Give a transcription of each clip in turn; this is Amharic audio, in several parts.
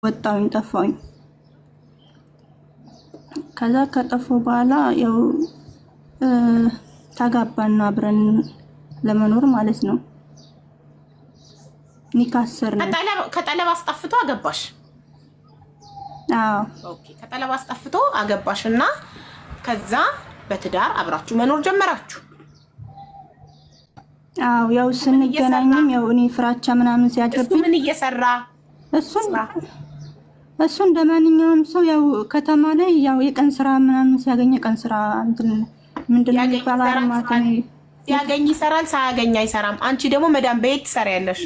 ወጣሁኝ ጠፋሁኝ። ከዛ ከጠፋሁ በኋላ ያው ተጋባን አብረን ለመኖር ማለት ነው። ኒካሰርን ከጠለብ አስጠፍቶ አገባሽ? አዎ ኦኬ። ከጠለብ አስጠፍቶ አገባሽና ከዛ በትዳር አብራችሁ መኖር ጀመራችሁ? አዎ ያው ስንገናኝም ያው እኔ ፍራቻ ምናምን ሲያድርብኝ ምን እየሰራ እሱ እንደማንኛውም ሰው ያው ከተማ ላይ ያው የቀን ስራ ምናምን ሲያገኝ ቀን ስራ እንትን ምንድነው የሚባለው ማለት ነው። ሲያገኝ ይሰራል፣ ሳያገኝ አይሰራም። አንቺ ደግሞ መዳም ቤት ትሰሪያለሽ?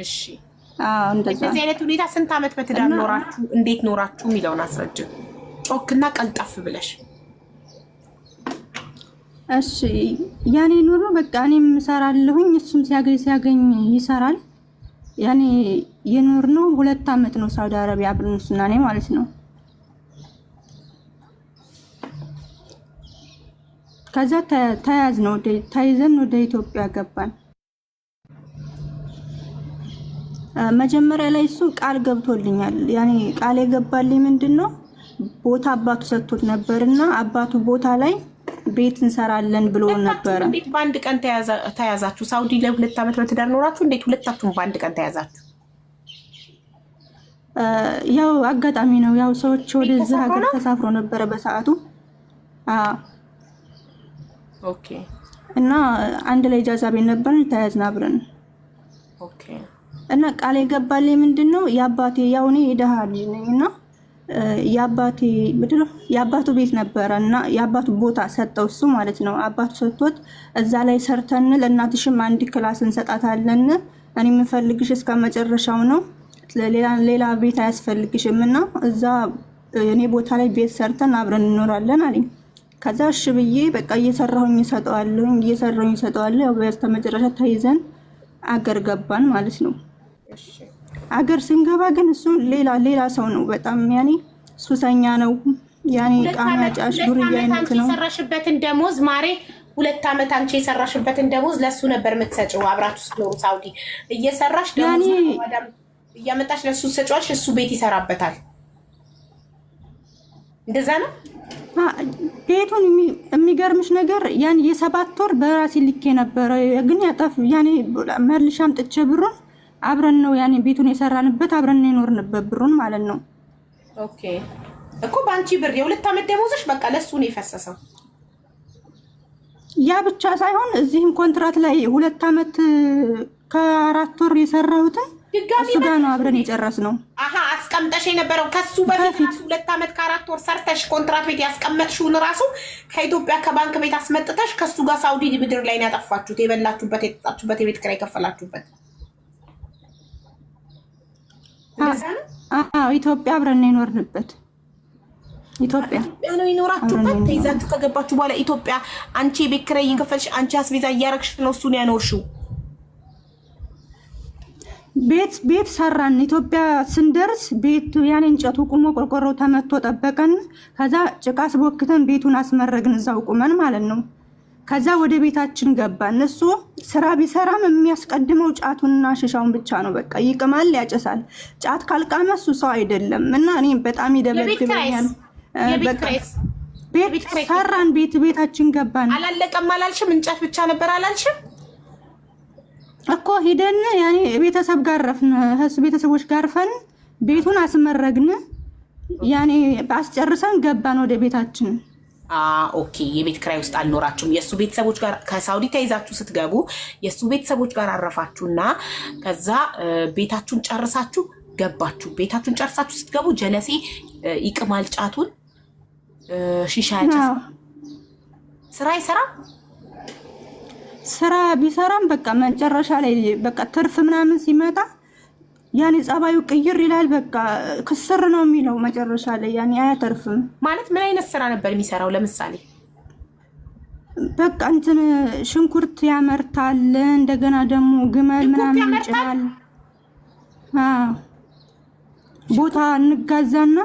እሺ እንደዚህ አይነት ሁኔታ ስንት አመት በትዳር ኖራችሁ እንዴት ኖራችሁ የሚለውን አስረጅ ጮክና ቀልጣፍ ብለሽ። እሺ ያኔ ኑሮ በቃ እኔም እሰራለሁኝ እሱም ሲያገኝ ይሰራል። ያኔ የኖርነው 2 አመት ነው ሳውዲ አረቢያ አብረን እሱና እኔ ማለት ነው። ከዛ ተያይዘን ወደ ኢትዮጵያ ገባን። መጀመሪያ ላይ እሱ ቃል ገብቶልኛል። ያኔ ቃል የገባልኝ ምንድነው ቦታ አባቱ ሰጥቶት ነበርና አባቱ ቦታ ላይ ቤት እንሰራለን ብሎ ነበር። እንዴት በአንድ ቀን ተያዛችሁ? ሳውዲ ላይ 2 አመት በትዳር ኖራችሁ እንዴት ሁለታችሁም በአንድ ቀን ተያዛችሁ? ያው አጋጣሚ ነው። ያው ሰዎች ወደዚህ ሀገር ተሳፍሮ ነበረ በሰዓቱ። ኦኬ። እና አንድ ላይ ጃዛ ቤት ነበርን፣ ተያዝን አብረን። ኦኬ። እና ቃል የገባልኝ ምንድነው የአባቴ ያው እኔ የደሃ ልጅ ነኝና የአባቱ ቤት ነበረና የአባቱ ቦታ ሰጠው እሱ ማለት ነው። አባቱ ሰጥቶት እዛ ላይ ሰርተን ለእናትሽም አንድ ክላስ እንሰጣታለን፣ እኔ የምፈልግሽ እስከ መጨረሻው ነው፣ ሌላ ቤት አያስፈልግሽም እና እዛ እኔ ቦታ ላይ ቤት ሰርተን አብረን እንኖራለን አለኝ። ከዛ እሺ ብዬ በቃ እየሰራሁኝ እሰጠዋለሁ። ያው በስተመጨረሻ ተይዘን አገር ገባን ማለት ነው። አገር ስንገባ ግን እሱ ሌላ ሰው ነው። በጣም ያኔ ሱሰኛ ነው። ያኔ ቃና ጫሽ ዱርዬ አይነት ነው። የሰራሽበትን ደሞዝ ማሬ 2 አመት አንቺ የሰራሽበትን ደሞዝ ለሱ ነበር የምትሰጪው? አብራችሁ ስትኖሩ ሳውዲ እየሰራሽ ደሞዝ እያመጣሽ ለሱ ሰጪዋለሽ፣ እሱ ቤት ይሰራበታል። እንደዛ ነው ቤቱን። የሚገርምሽ ነገር ያን የ7 ወር በራሴ ልኬ ነበር፣ ግን ያጠፍ ያኔ መልሼ አምጥቼ ብሩን አብረን ነው ያኔ ቤቱን የሰራንበት አብረን የኖርንበት ብሩን ማለት ነው። ኦኬ እኮ ባንቺ ብር የ2 አመት ደሞዝሽ በቃ ለሱ ነው የፈሰሰው። ያ ብቻ ሳይሆን እዚህም ኮንትራት ላይ 2 አመት ከ4 ወር የሰራሁትን እሱ ጋር ነው አብረን የጨረስነው። አስቀምጠሽ የነበረው ከሱ በፊት 2 አመት ከ4 ወር ሰርተሽ ኮንትራት ቤት ያስቀመጥሽውን ራሱ ከኢትዮጵያ ከባንክ ቤት አስመጥተሽ ከሱ ጋር ሳውዲ ምድር ላይ ነው ያጠፋችሁት። የበላችሁበት፣ የጠጣችሁበት፣ የቤት ኪራይ የከፈላችሁበት። ኢትዮጵያ አብረን የኖርንበት። ኢትዮጵያ ነው የኖራችሁበት። ተይዛችሁ ከገባችሁ በኋላ ኢትዮጵያ አንቺ የቤት ኪራይ እየከፈልሽ አንቺ አስቤዛ እያረግሽ ነው እሱን ያኖርሽው። ቤት ሰራን። ኢትዮጵያ ስንደርስ ቤቱ ያን እንጨቱ ቁሞ ቆርቆሮው ተመቶ ጠበቀን። ከዛ ጭቃ አስቦክተን ቤቱን አስመረግን እዛው ቁመን ማለት ነው። ከዛ ወደ ቤታችን ገባን። እሱ ስራ ቢሰራም የሚያስቀድመው ጫቱንና ሽሻውን ብቻ ነው። በቃ ይቅማል፣ ያጨሳል። ጫት ካልቃመ እሱ ሰው አይደለም። እና እኔ በጣም ይደበድበኛል። ቤት ሰራን፣ ቤታችን ገባን። አላለቀም አላልሽም? እንጨት ብቻ ነበር አላልሽም እኮ? ሄደን ያኔ ቤተሰብ ጋር ረፍን፣ ቤተሰቦች ጋር ፈን ቤቱን አስመረግን። ያኔ አስጨርሰን ገባን ወደ ቤታችን። ኦኬ። የቤት ኪራይ ውስጥ አልኖራችሁም። የእሱ ቤተሰቦች ጋር ከሳውዲ ተይዛችሁ ስትገቡ የእሱ ቤተሰቦች ጋር አረፋችሁና ከዛ ቤታችሁን ጨርሳችሁ ገባችሁ። ቤታችሁን ጨርሳችሁ ስትገቡ ጀለሴ ይቅማል ጫቱን፣ ሺሻ ያጨሳል። ስራ አይሰራም። ስራ ቢሰራም በቃ መጨረሻ ላይ በቃ ትርፍ ምናምን ሲመጣ ያኔ ጸባዩ ቅይር ይላል። በቃ ክስር ነው የሚለው መጨረሻ ላይ ያኔ አያተርፍም። ማለት ምን አይነት ስራ ነበር የሚሰራው? ለምሳሌ በቃ እንትን ሽንኩርት ያመርታል፣ እንደገና ደግሞ ግመል ምናምን ይጭናል። ቦታ እንጋዛና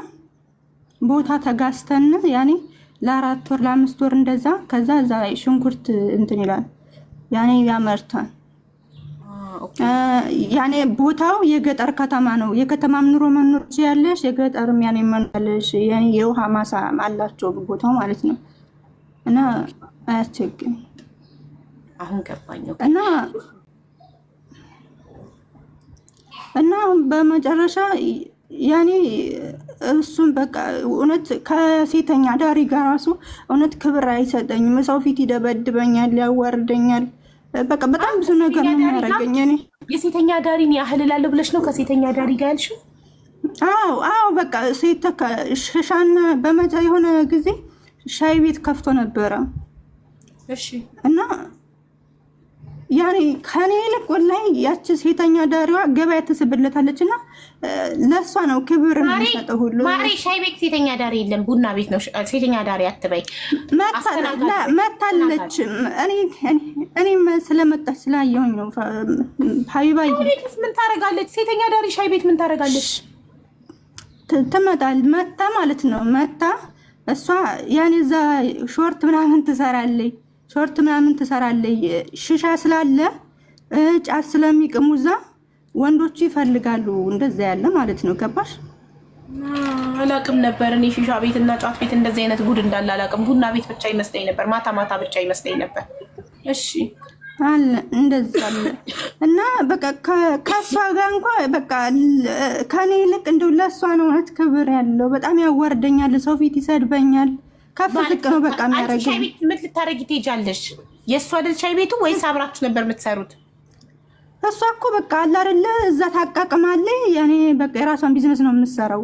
ቦታ ተጋዝተን ያኔ ለ4 ወር ለ5 ወር እንደዛ። ከዛ እዛ ሽንኩርት እንትን ይላል ያኔ ያመርታል። ያኔ ቦታው የገጠር ከተማ ነው። የከተማም ኑሮ መኖር ያለሽ የገጠርም ያኔ መኖርሽ ያኔ የውሃ ማሳ አላቸው ቦታው ማለት ነው። እና አያስቸግም። አሁን ገባኝ። እና በመጨረሻ ያኔ እሱን በቃ እውነት ከሴተኛ ዳሪ ጋር ራሱ እውነት ክብር አይሰጠኝም። ሰው ፊት ይደበድበኛል፣ ያዋርደኛል። በቃ በጣም ብዙ ነገር ነው የሚያደርገኝ። እኔ የሴተኛ ዳሪን ያህል እላለሁ ብለሽ ነው ከሴተኛ ዳሪ ጋር ያልሽው? አዎ በቃ ሴት ሸሻና በመጫ የሆነ ጊዜ ሻይ ቤት ከፍቶ ነበረ። እሺ። እና ያኔ ከኔ ይልቅ ወላሂ ያቺ ሴተኛ ዳሪዋ ገበያ ትስብለታለች እና ለሷ ነው ክብር የሚሰጠው ሁሉ። ማሬ ሻይ ቤት ሴተኛ ዳሪ የለም፣ ቡና ቤት ነው ሴተኛ ዳሪ አትበይ። መታለች። እኔ ስለመጣች ስላየሁኝ ነው። ሀቢባዬ ምን ታደርጋለች? ሴተኛ ዳሪ ሻይ ቤት ምን ታደርጋለች? ትመጣል መታ ማለት ነው። መታ እሷ ያኔ እዛ ሾርት ምናምን ትሰራለች። ሽሻ ስላለ ጫት ስለሚቅሙ እዛ ወንዶቹ ይፈልጋሉ። እንደዛ ያለ ማለት ነው። ገባሽ? አላቅም ነበር እኔ ሺሻ ቤት እና ጫት ቤት እንደዚህ አይነት ጉድ እንዳለ አላቅም። ቡና ቤት ብቻ ይመስለኝ ነበር፣ ማታ ማታ ብቻ ይመስለኝ ነበር። እሺ አለ እንደዛ አለ። እና በቃ ከሷ ጋር እንኳን በቃ ከኔ ይልቅ እንደው ለሷ ነው ክብር ያለው። በጣም ያዋርደኛል፣ ሰው ፊት ይሰድበኛል። ከፍ ዝቅ ነው በቃ የሚያደርገኝ። ሻይ ቤት ምን ልታረጊ ትሄጃለሽ? የእሷ አይደል ሻይ ቤቱ ወይስ አብራችሁ ነበር የምትሰሩት? እሷ እኮ በቃ አለ አይደለ እዛ ታቃቅማለች። ያኔ በቃ የራሷን ቢዝነስ ነው የምትሰራው።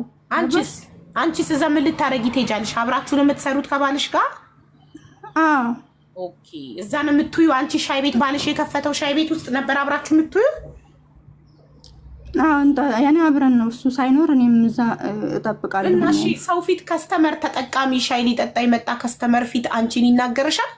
አንቺስ እዛ ምን ልታረጊ ትሄጃለሽ? አብራችሁ ነው የምትሰሩት ከባልሽ ጋር? አዎ ኦኬ። እዛ ነው የምትዩ? አንቺ ሻይ ቤት ባልሽ የከፈተው ሻይ ቤት ውስጥ ነበር አብራችሁ የምትዩ? ያኔ አብረን ነው እሱ ሳይኖር እኔም እዛ እጠብቃለሁ። እና እሺ ሰው ፊት ከስተመር ተጠቃሚ ሻይ ሊጠጣ የመጣ ከስተመር ፊት አንቺን ይናገርሻል?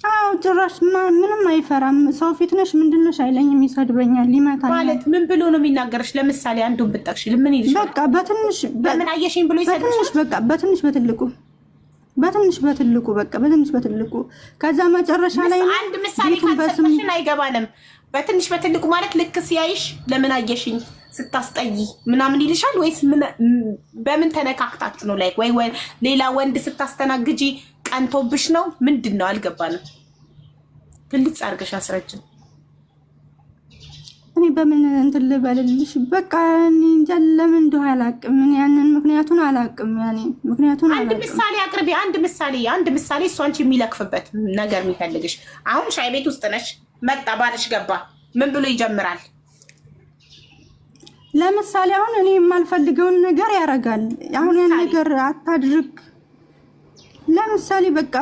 አዎ ጭራሽ ምንም አይፈራም። ሰው ፊት ነሽ ምንድን ነሽ አይለኝም፣ ይሰድበኛል፣ ይመታኛል። ማለት ምን ብሎ ነው የሚናገርሽ? ለምሳሌ አንዱን ብትጠቅሽ ምን ይልሽ? በቃ በትንሽ በምን አየሽኝ ብሎ ይሰድብሽ? በቃ በትንሽ በትልቁ በቃ በትንሽ በትልቁ። ከዛ መጨረሻ ላይ አንድ ምሳሌ ካልሰጠሽን አይገባንም። በትንሽ በትልቁ ማለት ልክ ሲያይሽ ለምን አየሽኝ ስታስጠይ ምናምን ይልሻል ወይስ በምን ተነካክታችሁ ነው? ላይክ ወይ ሌላ ወንድ ስታስተናግጂ ቀንቶብሽ ነው? ምንድን ነው? አልገባንም። ግልጽ አድርገሽ አስረጅን። እኔ በምን እንትን ልበልልሽ? በቃ እንጃ ለምን እንደው አላውቅም። ያንን ምክንያቱን አላውቅም። አንድ ምሳሌ አቅርቢ። አንድ ምሳሌ እሱ አንቺ የሚለክፍበት ነገር የሚፈልግሽ። አሁን ሻይ ቤት ውስጥ ነሽ፣ መጣ ባልሽ ገባ፣ ምን ብሎ ይጀምራል? ለምሳሌ አሁን እኔ የማልፈልገውን ነገር ያደርጋል። አሁን ያን ነገር አታድርግ። ለምሳሌ በቃ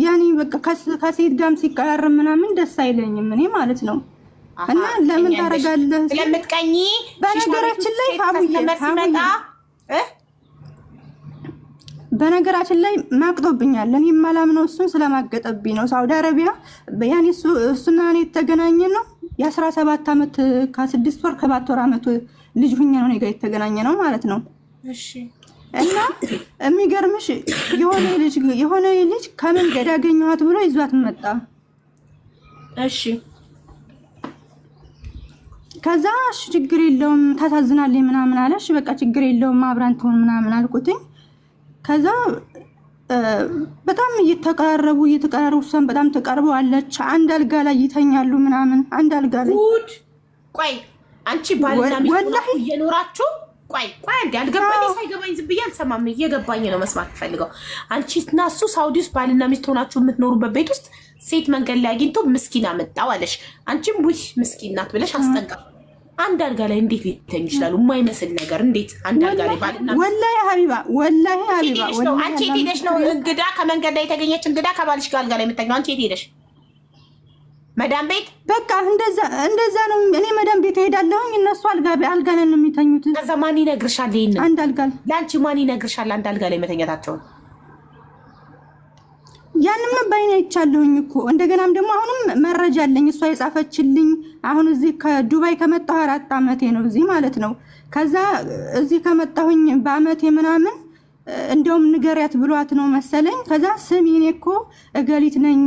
ያኔ በቃ ከሴት ጋርም ሲቀራረብ ምናምን ደስ አይለኝም እኔ ማለት ነው። እና ለምን ታደርጋለህ? ስለምትቀኝ በነገራችን ላይ ማቅጦብኛል። እኔ የማላምነው እሱን ስለማገጠብኝ ነው። ሳውዲ አረቢያ ያኔ እሱና እኔ የተገናኘ ነው የ17 ዓመት ከ6 ወር ከ7 ወር ዓመት ልጅ ሁኛ ነው እኔ ጋር የተገናኘ ነው ማለት ነው። እሺ። እና የሚገርምሽ የሆነ ልጅ ከመንገድ ያገኘኋት ብሎ ይዟት መጣ። እሺ። ከዛ እሺ ችግር የለውም ታሳዝናለች ምናምን አለሽ። በቃ ችግር የለውም አብራን ትሆን ምናምን አልኩትኝ። ከዛ በጣም እየተቀራረቡ እሷን በጣም ተቀርበው አለች። አንድ አልጋ ላይ ይተኛሉ ምናምን አንድ አልጋ ላይ። ጉድ! ቆይ አንቺ ባልና ሚስት እየኖራችሁ ቆይ አንዴ አልገባኝ። ሳይገባኝ ዝም ብዬ አልሰማም። እየገባኝ ነው መስማት ፈልገው። አንቺ እና እሱ ሳውዲ ውስጥ ባልና ሚስት ሆናችሁ የምትኖሩበት ቤት ውስጥ ሴት መንገድ ላይ አግኝቶ ምስኪን አመጣው አለሽ። አንቺም ውይ ምስኪን ናት ብለሽ አስጠጋ። አንድ አልጋ ላይ እንዴት ሊተኙ ይችላሉ? የማይመስል ነገር እንዴት አንድ አልጋ ላይ ባልና ወላሂ ሀቢባ አንቺ የት ሄደሽ ነው እንግዳ ከመንገድ ላይ የተገኘች እንግዳ ከባልሽ ጋር አልጋ ላይ የምተኛው? አንቺ የት ሄደሽ? መዳም ቤት? በቃ እንደዛ ነው። እኔ መዳም ቤት እሄዳለሁኝ፣ እነሱ አልጋ ላይ ነው የሚተኙት። ከዛ ማን ይነግርሻል? ይሄን አንድ አልጋ ለአንቺ ማን ይነግርሻል አንድ አልጋ ላይ መተኛታቸውን? ያንንም ባይኔ አይቻለሁኝ እኮ። እንደገናም ደግሞ አሁንም መረጃ አለኝ እሷ የጻፈችልኝ። አሁን እዚህ ከዱባይ ከመጣሁ 4 ዓመቴ ነው እዚህ ማለት ነው። ከዛ እዚህ ከመጣሁኝ በአመቴ ምናምን እንደውም ንገሪያት ብሏት ነው መሰለኝ። ከዛ ስም እኔ እኮ እገሊት ነኝ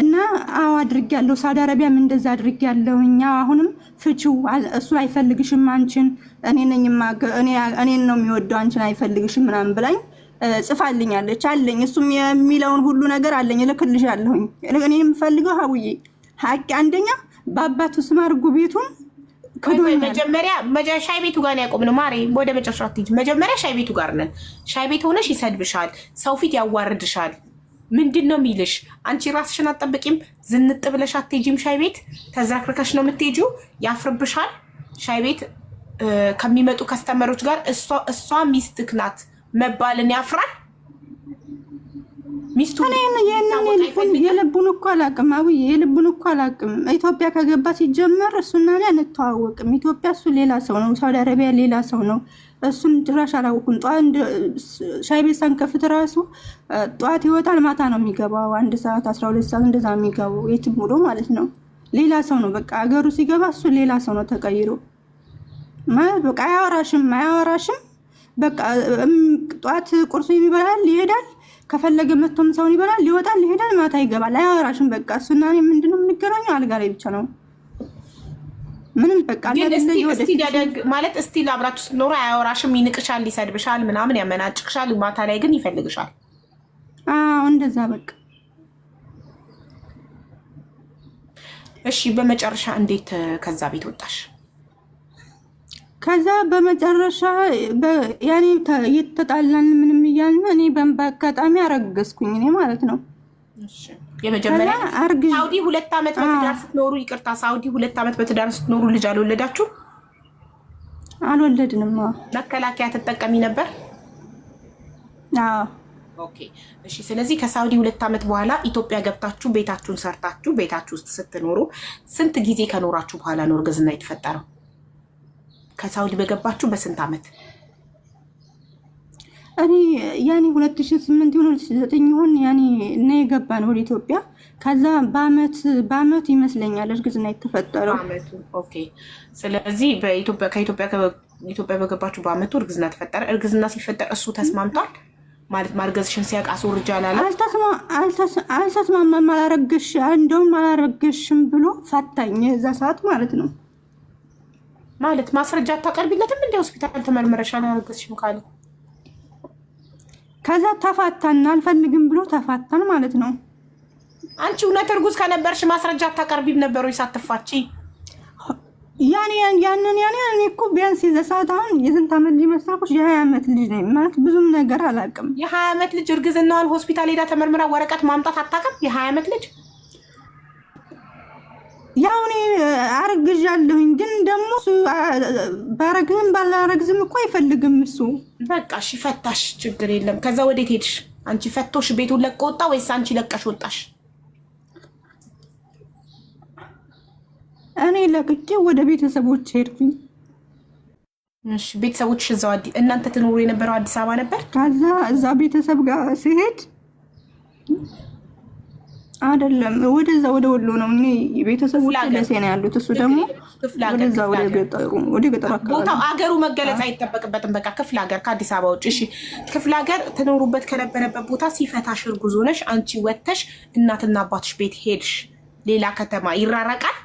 እና አዎ አድርጊያለሁ፣ ሳውዲ አረቢያም እንደዛ አድርጊያለሁ። እኛ አሁንም ፍቺው እሱ አይፈልግሽም አንቺን፣ እኔን ነው የሚወደው አንቺን አይፈልግሽም ምናምን ብላኝ ጽፋልኛለች። አለኝ እሱም የሚለውን ሁሉ ነገር አለኝ፣ እልክልሻለሁኝ። እኔ የምፈልገው ሀውዬ ሀቂ አንደኛ በአባቱ ስም አድርጉ ቤቱን መጀመሪያ ሻይ ቤቱ ጋር ያቆም ነው ማሬ። ወደ መጨረሻ አትሄጂ። መጀመሪያ ሻይ ቤቱ ጋር ነን። ሻይ ቤት ሆነሽ ይሰድብሻል፣ ሰው ፊት ያዋርድሻል። ምንድን ነው የሚልሽ? አንቺ ራስሽን አትጠብቂም? ዝንጥ ብለሽ አትሄጂም? ሻይ ቤት ተዝረክርከሽ ነው የምትሄጂው። ያፍርብሻል። ሻይ ቤት ከሚመጡ ከስተመሮች ጋር እሷ ሚስትክ ናት መባልን ያፍራል። ሚስቱ የልቡን እኮ አላውቅም። አውዬ የልቡን እኮ አላውቅም። ኢትዮጵያ ከገባ ሲጀመር እሱና እኔ አንተዋወቅም። ኢትዮጵያ እሱ ሌላ ሰው ነው፣ ሳውዲ አረቢያ ሌላ ሰው ነው። እሱን ጭራሽ አላውቅም። ሻይ ቤት ሳንከፍት ራሱ ጠዋት ይወጣል፣ ማታ ነው የሚገባው። 1 ሰዓት 12 ሰዓት እንደዛ የሚገባው የትም ብሎ ማለት ነው። ሌላ ሰው ነው በቃ። አገሩ ሲገባ እሱ ሌላ ሰው ነው ተቀይሮ ማለት በቃ። አያወራሽም በቃ። ጠዋት ቁርሱ ይበላል ይሄዳል፣ ከፈለገ መጥቶም ሰውን ይበላል ይወጣል ይሄዳል፣ ማታ ይገባል። አያወራሽም በቃ። እሱና እኔ ምንድነው የምንገናኘው? አልጋ ላይ ብቻ ነው ምንም በቃ። ማለት እስቲ አብራችሁ ስትኖሩ አያወራሽም፣ ይንቅሻል፣ ይሰድብሻል፣ ምናምን ያመናጭቅሻል። ማታ ላይ ግን ይፈልግሻል። አዎ እንደዛ በቃ። እሺ በመጨረሻ እንዴት ከዛ ቤት ወጣሽ? ከዛ በመጨረሻ ያኔ እየተጣላን ምንም እያልን እኔ በአጋጣሚ አረገዝኩኝ እኔ ማለት ነው። የመጀመሪያ ሳውዲ 2 ዓመት በትዳር ስትኖሩ፣ ይቅርታ ሳውዲ 2 ዓመት በትዳር ስትኖሩ ልጅ አልወለዳችሁ? አልወለድንም። መከላከያ ትጠቀሚ ነበር? አዎ። ኦኬ እሺ። ስለዚህ ከሳውዲ 2 ዓመት በኋላ ኢትዮጵያ ገብታችሁ ቤታችሁን ሰርታችሁ ቤታችሁ ውስጥ ስትኖሩ ስንት ጊዜ ከኖራችሁ በኋላ ነው እርግዝና የተፈጠረው? ከሳውዲ በገባችሁ በስንት ዓመት? እኔ ያኔ 2008 ይሁን 2009 ይሁን ያኔ እና የገባን ወደ ኢትዮጵያ። ከዛ በአመት ይመስለኛል እርግዝና የተፈጠረው አመቱ። ኦኬ ስለዚህ ከኢትዮጵያ በገባችሁ በአመቱ እርግዝና ተፈጠረ። እርግዝና ሲፈጠር እሱ ተስማምቷል ማለት ማርገዝሽን ሲያውቅ አስወርጃለሁ አለ? አልተስማማም። እንደውም አላረገሽም ብሎ ፈታኝ እዛ ሰዓት ማለት ነው። ማለት ማስረጃ አታቀርቢለትም? እንደ ሆስፒታል ተመርመረሻል አላረገዝሽም ካለ? ከዛ ተፋታን። አልፈልግም ብሎ ተፋታን ማለት ነው። አንቺ እውነት እርጉዝ ከነበርሽ ማስረጃ አታቀርቢም ነበር ወይ ሳትፋቺ? ያንን እኔ እኮ ቢያንስ የዛ ሰዓት አሁን የስንት ዓመት ልጅ መሰለሽ? የ20 ዓመት ልጅ ነኝ ማለት ብዙም ነገር አላውቅም። የ20 ዓመት ልጅ እርግዝናዋን ሆስፒታል ሄዳ ተመርምራ ወረቀት ማምጣት አታውቅም? የ20 ዓመት ልጅ ያው እኔ አርግዣለሁኝ፣ ግን ደግሞ ባረግዝም ባላረግዝም እኮ አይፈልግም እሱ። በቃ እሺ ፈታሽ፣ ችግር የለም። ከዛ ወዴት ሄድሽ አንቺ? ፈቶሽ ቤቱን ለቆ ወጣ ወይስ አንቺ ለቀሽ ወጣሽ? እኔ ለቅቄ ወደ ቤተሰቦች ሄድኩኝ። እሺ ቤተሰቦችሽ እዛው እናንተ ትኖሩ የነበረው አዲስ አበባ ነበር? ከዛ እዛ ቤተሰብ ጋር ሲሄድ አይደለም ወደዛ ወደ ወሎ ነው። እኔ ቤተሰቦች ደሴ ነው ያሉት፣ እሱ ደግሞ ወደዛ ወደ ገጠሩ አካባቢ። ቦታው አገሩ መገለጽ አይጠበቅበትም። በቃ ክፍለ ሀገር ከአዲስ አበባ ውጭ። እሺ ክፍለ ሀገር ትኖሩበት ከነበረበት ቦታ ሲፈታሽ እርጉዝ ሆነሽ አንቺ ወተሽ እናትና አባትሽ ቤት ሄድሽ። ሌላ ከተማ ይራራቃል?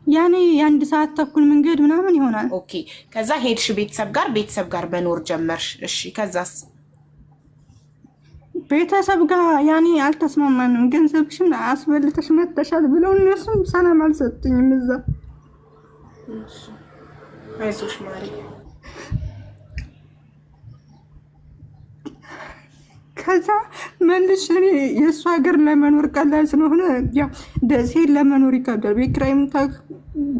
ያኔ የ1 ሰዓት ተኩል መንገድ ምናምን ይሆናል። ኦኬ ከዛ ሄድሽ ቤተሰብ ጋር መኖር ጀመርሽ። እሺ ከዛስ? ቤተሰብ ጋር ያኔ አልተስማማንም። ገንዘብሽን አስበልተሽ መተሻል ብለው እነሱም ሰላም አልሰጡኝም። እዛ አይዞሽ ማሪ። ከዛ መልሽ እኔ የእሱ ሀገር ለመኖር ቀላል ስለሆነ ያው ደሴ ለመኖር ይከብዳል። ቤት ኪራይም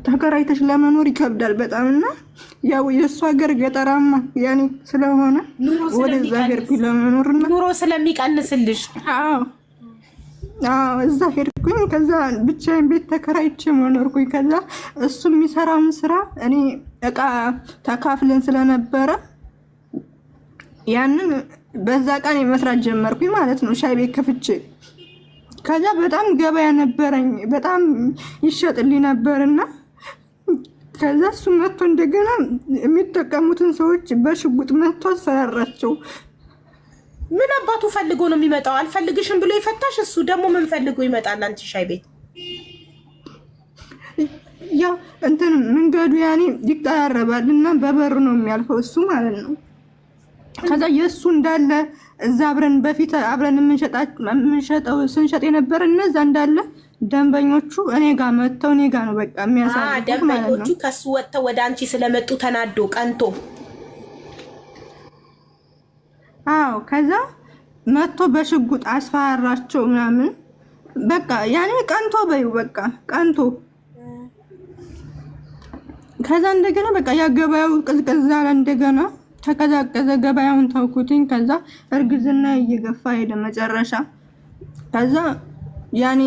ተከራይተሽ ለመኖር ይከብዳል በጣም እና ያው የእሱ ሀገር ገጠራማ ያኔ ስለሆነ ወደዛ ሄድኩኝ ለመኖርና ኑሮ ስለሚቀንስልሽ። አዎ እዛ ሄድኩኝ። ከዛ ብቻዬን ቤት ተከራይቼ መኖርኩኝ። ከዛ እሱ የሚሰራውን ስራ እኔ እቃ ተካፍለን ስለነበረ ያንን በዛ ቀን መስራት ጀመርኩኝ ማለት ነው፣ ሻይ ቤት ከፍቼ። ከዛ በጣም ገበያ ነበረኝ፣ በጣም ይሸጥልኝ ነበርና ከዛ እሱ መጥቶ እንደገና የሚጠቀሙትን ሰዎች በሽጉጥ መጥቶ አስፈራራቸው። ምን አባቱ ፈልጎ ነው የሚመጣው? አልፈልግሽም ብሎ የፈታሽ እሱ ደግሞ ምን ፈልጎ ይመጣል አንቺ ሻይ ቤት? ያ እንትን መንገዱ ያኔ ይቀራረባል እና በበሩ ነው የሚያልፈው እሱ ማለት ነው። ከዛ የእሱ እንዳለ እዛ አብረን በፊት አብረን የምንሸጠው ስንሸጥ የነበረ እነዛ እንዳለ ደንበኞቹ እኔ ጋር መጥተው እኔ ጋር ነው በቃ የሚያሳልፉት። ደንበኞቹ ከሱ ወጥተው ወደ አንቺ ስለመጡ ተናዶ ቀንቶ ከዛ መጥቶ በሽጉጥ አስፈራራቸው ምናምን በቃ ያኔ ቀንቶ በዩ በቃ ቀንቶ። ከዛ እንደገና በቃ ያገባው ቅዝቅዝ አለ። እንደገና ተቀዛቀዘ፣ ገበያውን ተውኩትኝ። ከዛ እርግዝና እየገፋ ሄደ መጨረሻ። ከዛ ያኔ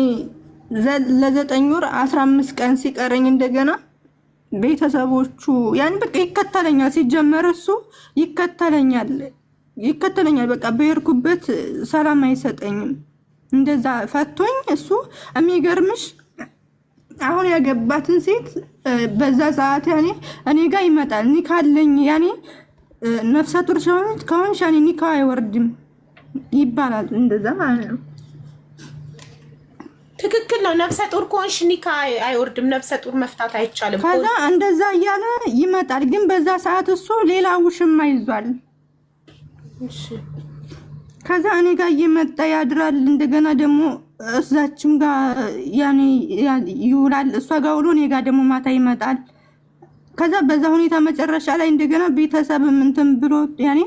ለ9 ወር 15 ቀን ሲቀረኝ እንደገና ቤተሰቦቹ ያኔ በቃ ይከተለኛል። ሲጀመር እሱ ይከተለኛል በቃ በየርኩበት ሰላም አይሰጠኝም። እንደዛ ፈቶኝ እሱ የሚገርምሽ አሁን ያገባትን ሴት በዛ ሰዓት ያኔ እኔ ጋር ይመጣል። ኒካ አለኝ ያኔ ነፍሰ ጡር ከሆንሽ ያኔ ኒካ አይወርድም ይባላል። እንደዛ ማለት ነው። ትክክል ነው። ነፍሰ ጡር ከሆንሽ ኒካ አይወርድም። ነፍሰ ጡር መፍታት አይቻልም። ከዛ እንደዛ እያለ ይመጣል። ግን በዛ ሰዓት እሱ ሌላ ውሽማ ይዟል። ከዛ እኔ ጋር እየመጣ ያድራል። እንደገና ደግሞ እዛችም ጋር ያኔ ይውላል። እሷ ጋር ውሎ እኔ ጋር ደግሞ ማታ ይመጣል። ከዛ በዛ ሁኔታ መጨረሻ ላይ እንደገና ቤተሰብ እንትን ብሎ ያኔ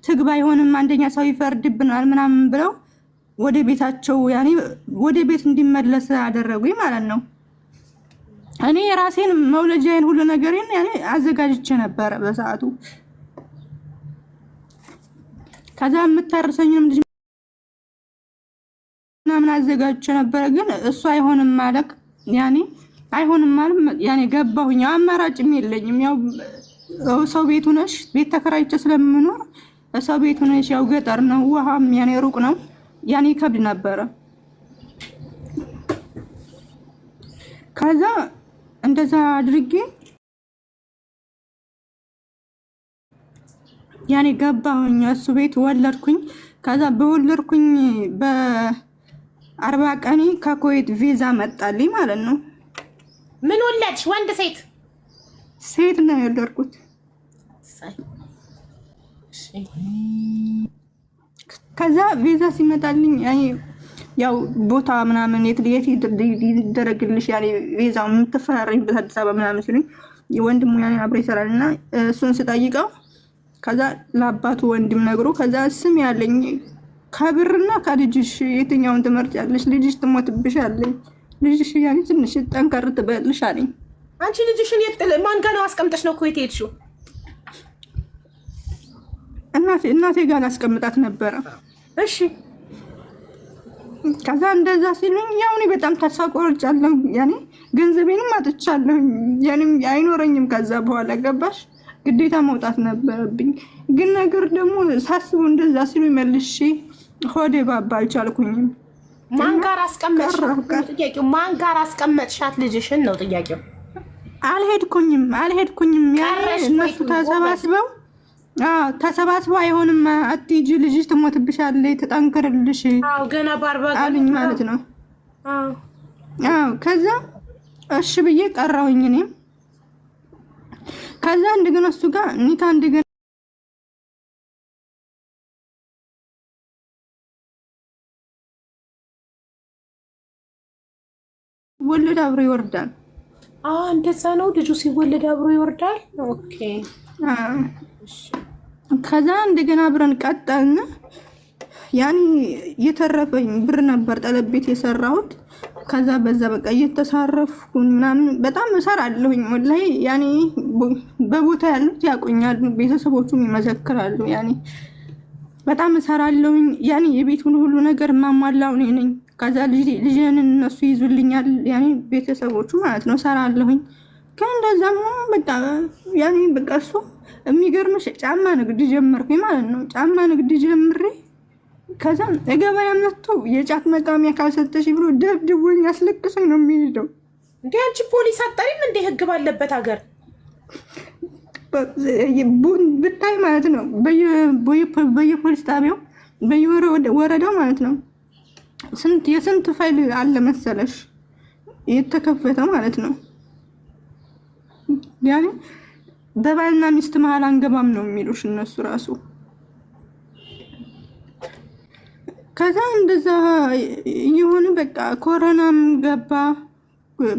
ትግባ አይሆንም አንደኛ ሰው ይፈርድብናል ምናምን ብለው ወደ ቤታቸው ያኔ ወደ ቤት እንዲመለስ አደረጉኝ ማለት ነው። እኔ የራሴን መውለጃዬን ሁሉ ነገሬን ያኔ አዘጋጅቼ ነበረ በሰዓቱ። ከዛ የምታርሰኝም ልጅ ምናምን አዘጋጅቼ ነበረ። ግን እሱ አይሆንም ማለቅ ያኔ አይሆንም ማለት ያኔ ገባሁኝ። አማራጭም የለኝም። ያው ሰው ቤቱ ነሽ፣ ቤት ተከራይቼ ስለምኖር ሰው ቤቱ ነሽ። ያው ገጠር ነው፣ ውሃም ያኔ ሩቅ ነው። ያኔ ከብድ ነበረ። ከዛ እንደዛ አድርጌ ያኔ ገባሁኝ እሱ ቤት ወለድኩኝ። ከዛ በወለድኩኝ በ40 ቀኔ ከኩዌት ቪዛ መጣልኝ ማለት ነው። ምን ወለድሽ? ወንድ ሴት? ሴት ነው የወለድኩት። ከዛ ቪዛ ሲመጣልኝ ያው ቦታ ምናምን የት ይደረግልሽ ያኔ ቪዛው የምትፈራረኝበት አዲስ አበባ ምናምን ሲሉኝ ወንድሙ ያኔ አብሮ ይሰራልና እሱን ስጠይቀው ከዛ ለአባቱ ወንድም ነግሮ ከዛ ስም ያለኝ ከብርና ከልጅሽ የትኛውን ትመርጫለሽ? ልጅሽ ትሞትብሻለች፣ ልጅሽ ያኔ ትንሽ ጠንከር ትበልሽ አለኝ። አንቺ ልጅሽን ማን ጋር ነው አስቀምጠሽ ነው ኩዌት ሄድሽው? እናቴ ጋር አስቀምጣት ነበረ። እሺ ከዛ እንደዛ ሲሉኝ ያው እኔ በጣም ተስፋ ቆርጫለሁ። ያኔ ገንዘቤንም አጥቻለሁ። ያኔም አይኖረኝም ከዛ በኋላ ገባሽ? ግዴታ መውጣት ነበረብኝ። ግን ነገር ደግሞ ሳስቡ እንደዛ ሲሉኝ መልሼ ሆዴ ባባ አልቻልኩኝም። ማን ጋር አስቀመጥሻት? ጥያቄው ማን ጋር አስቀመጥሻት ልጅሽን ነው ጥያቄው። አልሄድኩኝም። ያኔ እነሱ ተሰባስበው አይሆንም አትሂጂ፣ ልጅሽ ትሞትብሻለች፣ ትጠንክርልሽ ገና ባርባ አሉኝ ማለት ነው። ከዛ እሺ ብዬ ቀራሁኝ እኔም። ከዛ እንደገና እሱ ጋር ኒካ እንደገና ወለድ አብሮ ይወርዳል። እንደዛ ነው። ልጁ ሲወለድ አብሮ ይወርዳል። ኦኬ። ከዛ እንደገና አብረን ቀጠልን። ያኔ የተረፈኝ ብር ነበር ጠለቤት የሰራሁት። ከዛ በዛ በቃ እየተሳረፍኩኝ ምናምን በጣም እሰራለሁኝ። ወላሂ ያኔ በቦታ ያሉት ያቆኛሉ፣ ቤተሰቦቹም ይመሰክራሉ። ያኔ በጣም እሰራለሁኝ። ያኔ የቤቱን ሁሉ ነገር ማሟላው እኔ ነኝ። ከዛ ልጅን እነሱ ይዙልኛል፣ ያኔ ቤተሰቦቹ ማለት ነው። እሰራለሁኝ። ግን እንደዛም ሆኖ በቃ ያኔ በቃ እሱ የሚገርምሽ ጫማ ንግድ ጀመርኩኝ ማለት ነው። ጫማ ንግድ ጀምሬ ከዛ ገበያ መጥቶ የጫት መቃሚያ ካልሰጠሽ ብሎ ደብድቦኝ አስለቅሶኝ ነው የሚሄደው። እንዴ አንቺ ፖሊስ አጣሪም እንዴ? ህግ ባለበት ሀገር ብታይ ማለት ነው በየፖሊስ ጣቢያው በየወረዳው ማለት ነው የስንት ፋይል አለ መሰለሽ የተከፈተ ማለት ነው። ያኔ በባልና ሚስት መሀል አንገባም ነው የሚሉሽ እነሱ ራሱ። ከዛ እንደዛ የሆነ በቃ ኮሮናም ገባ።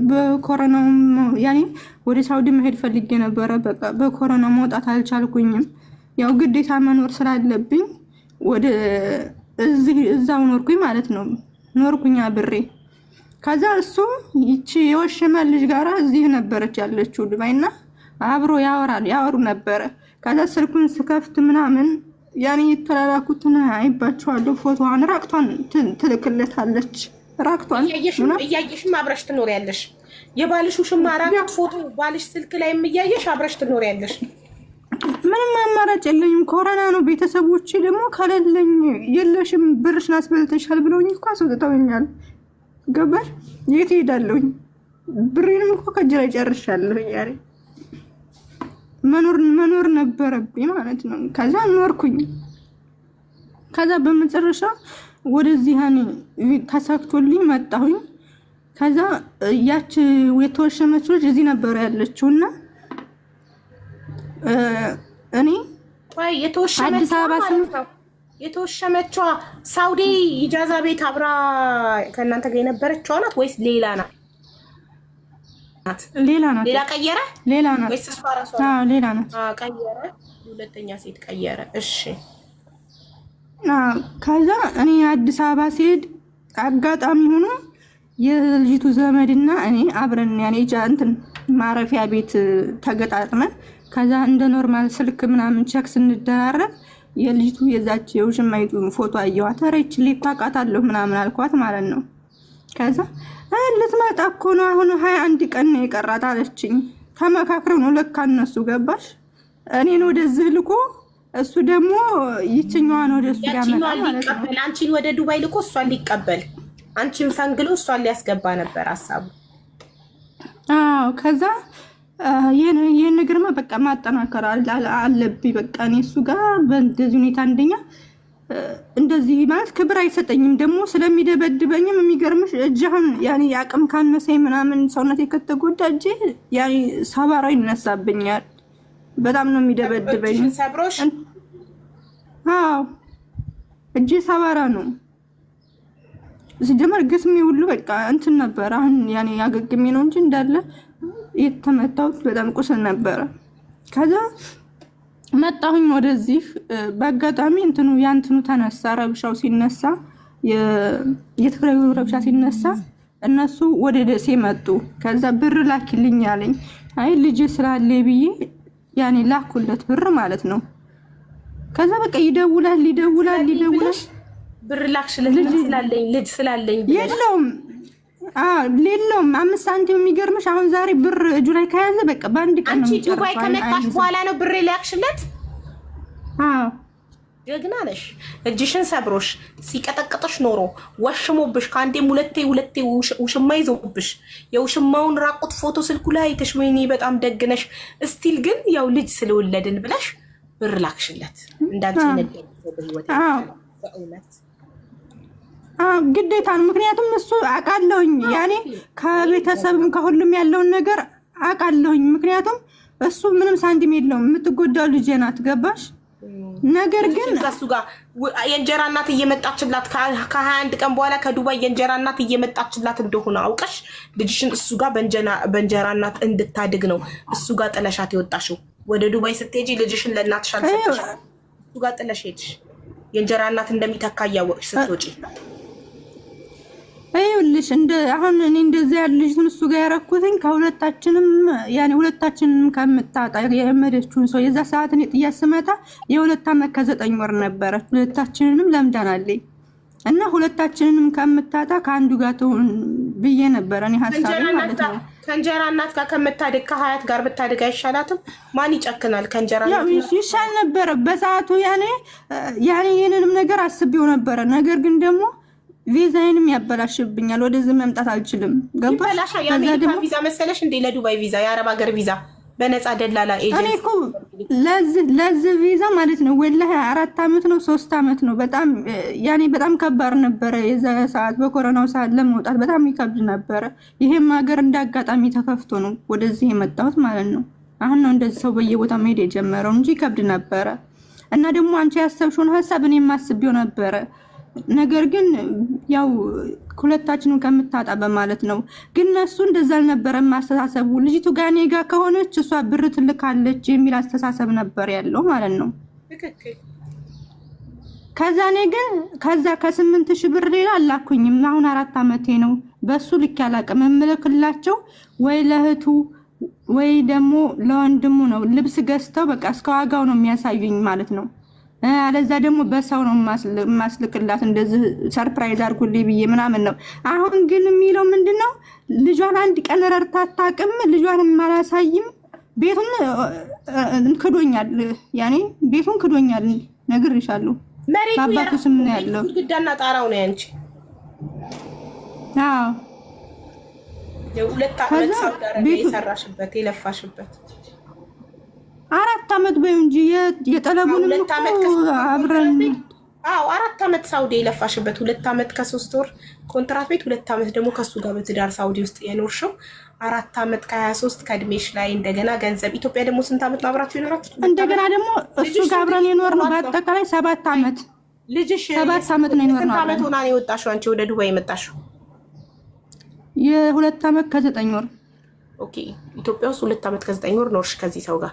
በኮሮናው ያኔ ወደ ሳውዲ መሄድ ፈልጌ ነበረ። በቃ በኮሮና መውጣት አልቻልኩኝም። ያው ግዴታ መኖር ስላለብኝ ወደ እዛው ኖርኩኝ ማለት ነው። ኖርኩኛ ብሬ። ከዛ እሱ ይቺ የወሸመ ልጅ ጋራ እዚህ ነበረች ያለችው ዱባይና አብሮ ያወሩ ነበረ። ከዛ ስልኩን ስከፍት ምናምን ያኔ የተላላኩትን አይባቸዋለሁ። ፎቶዋን ራቅቷን ትልክለታለች። ራቅቷን እያየሽም አብረሽ ትኖሪያለሽ። የባልሽ ውሽማ ራቅት ፎቶ ባልሽ ስልክ ላይ እያየሽ አብረሽ ትኖሪያለሽ። ምንም አማራጭ የለኝም። ኮሮና ነው። ቤተሰቦቼ ደግሞ ከሌለኝ የለሽም ብርሽን አስበልተሻል ብለውኝ እኮ አስወጥተውኛል። ገባሽ? የት ሄዳለሁኝ? ብሬንም እኮ ከእጅ ላይ ጨርሻለሁ። ያኔ መኖር ነበረብኝ ማለት ነው። ከዛ ኖርኩኝ። ከዛ በመጨረሻ ወደዚህ ያኔ ተሳክቶልኝ መጣሁኝ። ከዛ ያች የተወሸመች ልጅ እዚህ ነበር ያለችውና እኔ አዲስ አበባ የተወሸመችዋ ሳውዲ ኢጃዛ ቤት አብራ ከእናንተ ጋር የነበረችዋ ናት ወይስ ሌላ ናት? ሌላ ናት። ሌላ ቀየረ? ሌላ ናት ወይስ እሷ ራሷ? ሌላ ናት። ቀየረ። ሁለተኛ ሴት ቀየረ። እሺ። ከዛ እኔ አዲስ አበባ ሲሄድ አጋጣሚ ሆኖ የልጅቱ ዘመድና እኔ አብረን ያኔ እንትን ማረፊያ ቤት ተገጣጥመን ከዛ እንደ ኖርማል ስልክ ምናምን ቸክ ስንደራረግ የልጅቱ የዛች የውሽማይቱ ፎቶ አየኋት። ተረች ሊታቃታለሁ ምናምን አልኳት ማለት ነው። ከዛ ልትመጣ እኮ ነው አሁን 21 ቀን ነው የቀራት አለችኝ። ተመካክረው ነው ለካ እነሱ ገባሽ እኔን ወደዚህ ልኮ እሱ ደግሞ ይችኛዋን ወደ እሱ ያመጣ ማለት ነው። አንቺን ወደ ዱባይ ልኮ እሷን ሊቀበል አንቺን ፈንግሎ እሷን ሊያስገባ ነበር ሐሳቡ። አዎ ከዛ ይሄን ነገርማ በቃ ማጠናከር አለብኝ። በቃ እኔ እሱ ጋር በእንደዚህ ሁኔታ አንደኛ እንደዚህ ማለት ክብር አይሰጠኝም። ደግሞ ስለሚደበድበኝም የሚገርምሽ እጅህን ያኔ አቅም ካነሰኝ ምናምን ሰውነቴ ከተጎዳ እጄ ያኔ ሰባራው ይነሳብኛል። በጣም ነው የሚደበድበኝ። ሰብሮሽ? አዎ እጄ ሰባራ ነው። ሲጀመር ግስሜ ሁሉ በቃ እንትን ነበር። አሁን ያኔ ያገግሜ ነው እንጂ እንዳለ የተመታሁት በጣም ቁስል ነበረ። ከዛ መጣሁኝ ወደዚህ። በአጋጣሚ ያንትኑ ተነሳ። ረብሻው ሲነሳ የትግራይ ረብሻ ሲነሳ እነሱ ወደ ደሴ መጡ። ከዛ ብር ላኪልኝ አለኝ። አይ ልጅ ስላለ ብዬ ያኔ ላኩለት ብር ማለት ነው። ከዛ በቃ ይደውላል ብር ላክሽለት ልጅ ስላለኝ ሌለውም 5 ሳንቲም። የሚገርምሽ አሁን ዛሬ ብር እጁ ላይ ከያዘ በቃ በአንድ ቀን ነው። አንቺ ዱባይ ከመጣሽ በኋላ ነው ብር ላክሽለት? አዎ ጀግና ነሽ። እጅሽን ሰብሮሽ ሲቀጠቅጥሽ ኖሮ ወሽሞብሽ ከአንዴም ሁለቴ ውሽማ ይዞብሽ የውሽማውን ራቁት ፎቶ ስልኩ ላይ አይተሽ ወይኔ በጣም ደግነሽ እስቲል ግን ያው ልጅ ስለወለድን ብለሽ ብር ላክሽለት። እንዳንቺ ነገር በህይወት በእውነት ግዴታ ነው። ምክንያቱም እሱ አውቃለሁኝ ያኔ ከቤተሰብም ከሁሉም ያለውን ነገር አውቃለሁኝ። ምክንያቱም እሱ ምንም ሳንቲም የለውም። የምትጎዳው ልጅ ናት። ገባሽ? ነገር ግን ከሱ ጋር የእንጀራ እናት እየመጣችላት ከ21 ቀን በኋላ ከዱባይ የእንጀራ እናት እየመጣችላት እንደሆነ አውቀሽ ልጅሽን እሱ ጋር በእንጀራ እናት እንድታድግ ነው እሱ ጋር ጥለሻት የወጣሽው። ወደ ዱባይ ስትሄጂ ልጅሽን ለእናትሽ አልሰጠሽ፣ እሱ ጋር ጥለሽ ሄድሽ። የእንጀራ እናት እንደሚተካ እያወቅሽ ስትወጪ ይኸውልሽ አሁን እኔ እንደዚህ ያለ ልጅ እሱ ጋር ያረኩትኝ ከሁለታችንም ያኔ ሁለታችንም ከምታጣ የመደችውን ሰው የዛ ሰዓት እኔ ጥያት ስመጣ የ2 ዓመት ከ9 ወር ነበረ። ሁለታችንንም ለምዳናለኝ እና ሁለታችንንም ከምታጣ ከአንዱ ጋር ትሆን ብዬ ነበር እኔ ሐሳቤ ማለት ነው። ከእንጀራ እናት ጋር ከምታድግ ከሀያት ጋር ብታድግ አይሻላትም? ማን ይጨክናል? ከእንጀራ እናት ይሻል ነበረ በሰዓቱ ያኔ ይሄንንም ነገር አስቤው ነበረ። ነገር ግን ደግሞ ቪዛዬንም ያበላሽብኛል። ወደዚህ መምጣት አልችልም። ገባሽ? የአሜሪካ ቪዛ መሰለሽ እንዴ? ለዱባይ ቪዛ፣ የአረብ ሀገር ቪዛ በነፃ ደላላ ኤጀንሲ እኔ እኮ ለዚህ ቪዛ ማለት ነው ወላሂ 4 ዓመት ነው 3 ዓመት ነው። በጣም ያኔ በጣም ከባድ ነበረ። የዛ ሰዓት በኮሮናው ሰዓት ለመውጣት በጣም ይከብድ ነበረ። ይሄም ሀገር እንዳጋጣሚ ተከፍቶ ነው ወደዚህ የመጣሁት ማለት ነው። አሁን ነው እንደዚህ ሰው በየቦታው መሄድ የጀመረው እንጂ ይከብድ ነበረ። እና ደግሞ አንቺ ያሰብሽውን ሀሳብ እኔም አስቤው ነበረ። ነገር ግን ያው ሁለታችንም ከምታጣ በማለት ነው። ግን እነሱ እንደዛ አልነበረም አስተሳሰቡ። ልጅቱ ጋር እኔ ጋር ከሆነች እሷ ብር ትልካለች የሚል አስተሳሰብ ነበር ያለው ማለት ነው። ትክክል። ከዛ እኔ ግን ከዛ ከ8,000 ብር ሌላ አላኩኝም። አሁን 4 ዓመቴ ነው። በሱ ልክ ያላቀም የምልክላቸው ወይ ለእህቱ ወይ ደግሞ ለወንድሙ ነው። ልብስ ገዝተው በቃ እስከ ዋጋው ነው የሚያሳዩኝ ማለት ነው። አለዛ ደግሞ በሰው ነው ማስልክላት እንደዚህ ሰርፕራይዝ አድርጉልኝ ብዬ ምናምን ነው። አሁን ግን የሚለው ምንድነው ልጇን አንድ ቀን ረድታ አታውቅም። ልጇን አላሳይም። ቤቱን ክዶኛል። ያኔ ቤቱን ክዶኛል። ነግሬሻለሁ። መሬቱ ስም ነው ያለው። ግድግዳና ጣራው ነው ያንቺ። አዎ የሁለት ዓመት ሳውዲ አረቢያ የሰራሽበት የለፋሽበት 4 ዓመት በይው እንጂ የጠለቡን አብረን 4 ዓመት ሳውዲ የለፋሽበት 2 ዓመት ከ3 ወር ኮንትራት ቤት 2 ዓመት ደግሞ ከሱ ጋር በትዳር ሳውዲ ውስጥ የኖርሽው 4 ዓመት ከ23 ከእድሜሽ ላይ እንደገና ገንዘብ ኢትዮጵያ ደግሞ ስንት ዓመት አብራችሁ ይኖራችሁ? እንደገና ደግሞ እሱ ጋር አብረን የኖርነው በአጠቃላይ 7 ዓመት። ልጅሽ 7 ዓመት ነው የኖርነው። ስንት ዓመት ሆና ነው የወጣሽው አንቺ ወደ ዱባይ የመጣሽው? የ2 ዓመት ከ9 ወር። ኦኬ ኢትዮጵያ ውስጥ 2 ዓመት ከ9 ወር ኖርሽ ከዚህ ሰው ጋር።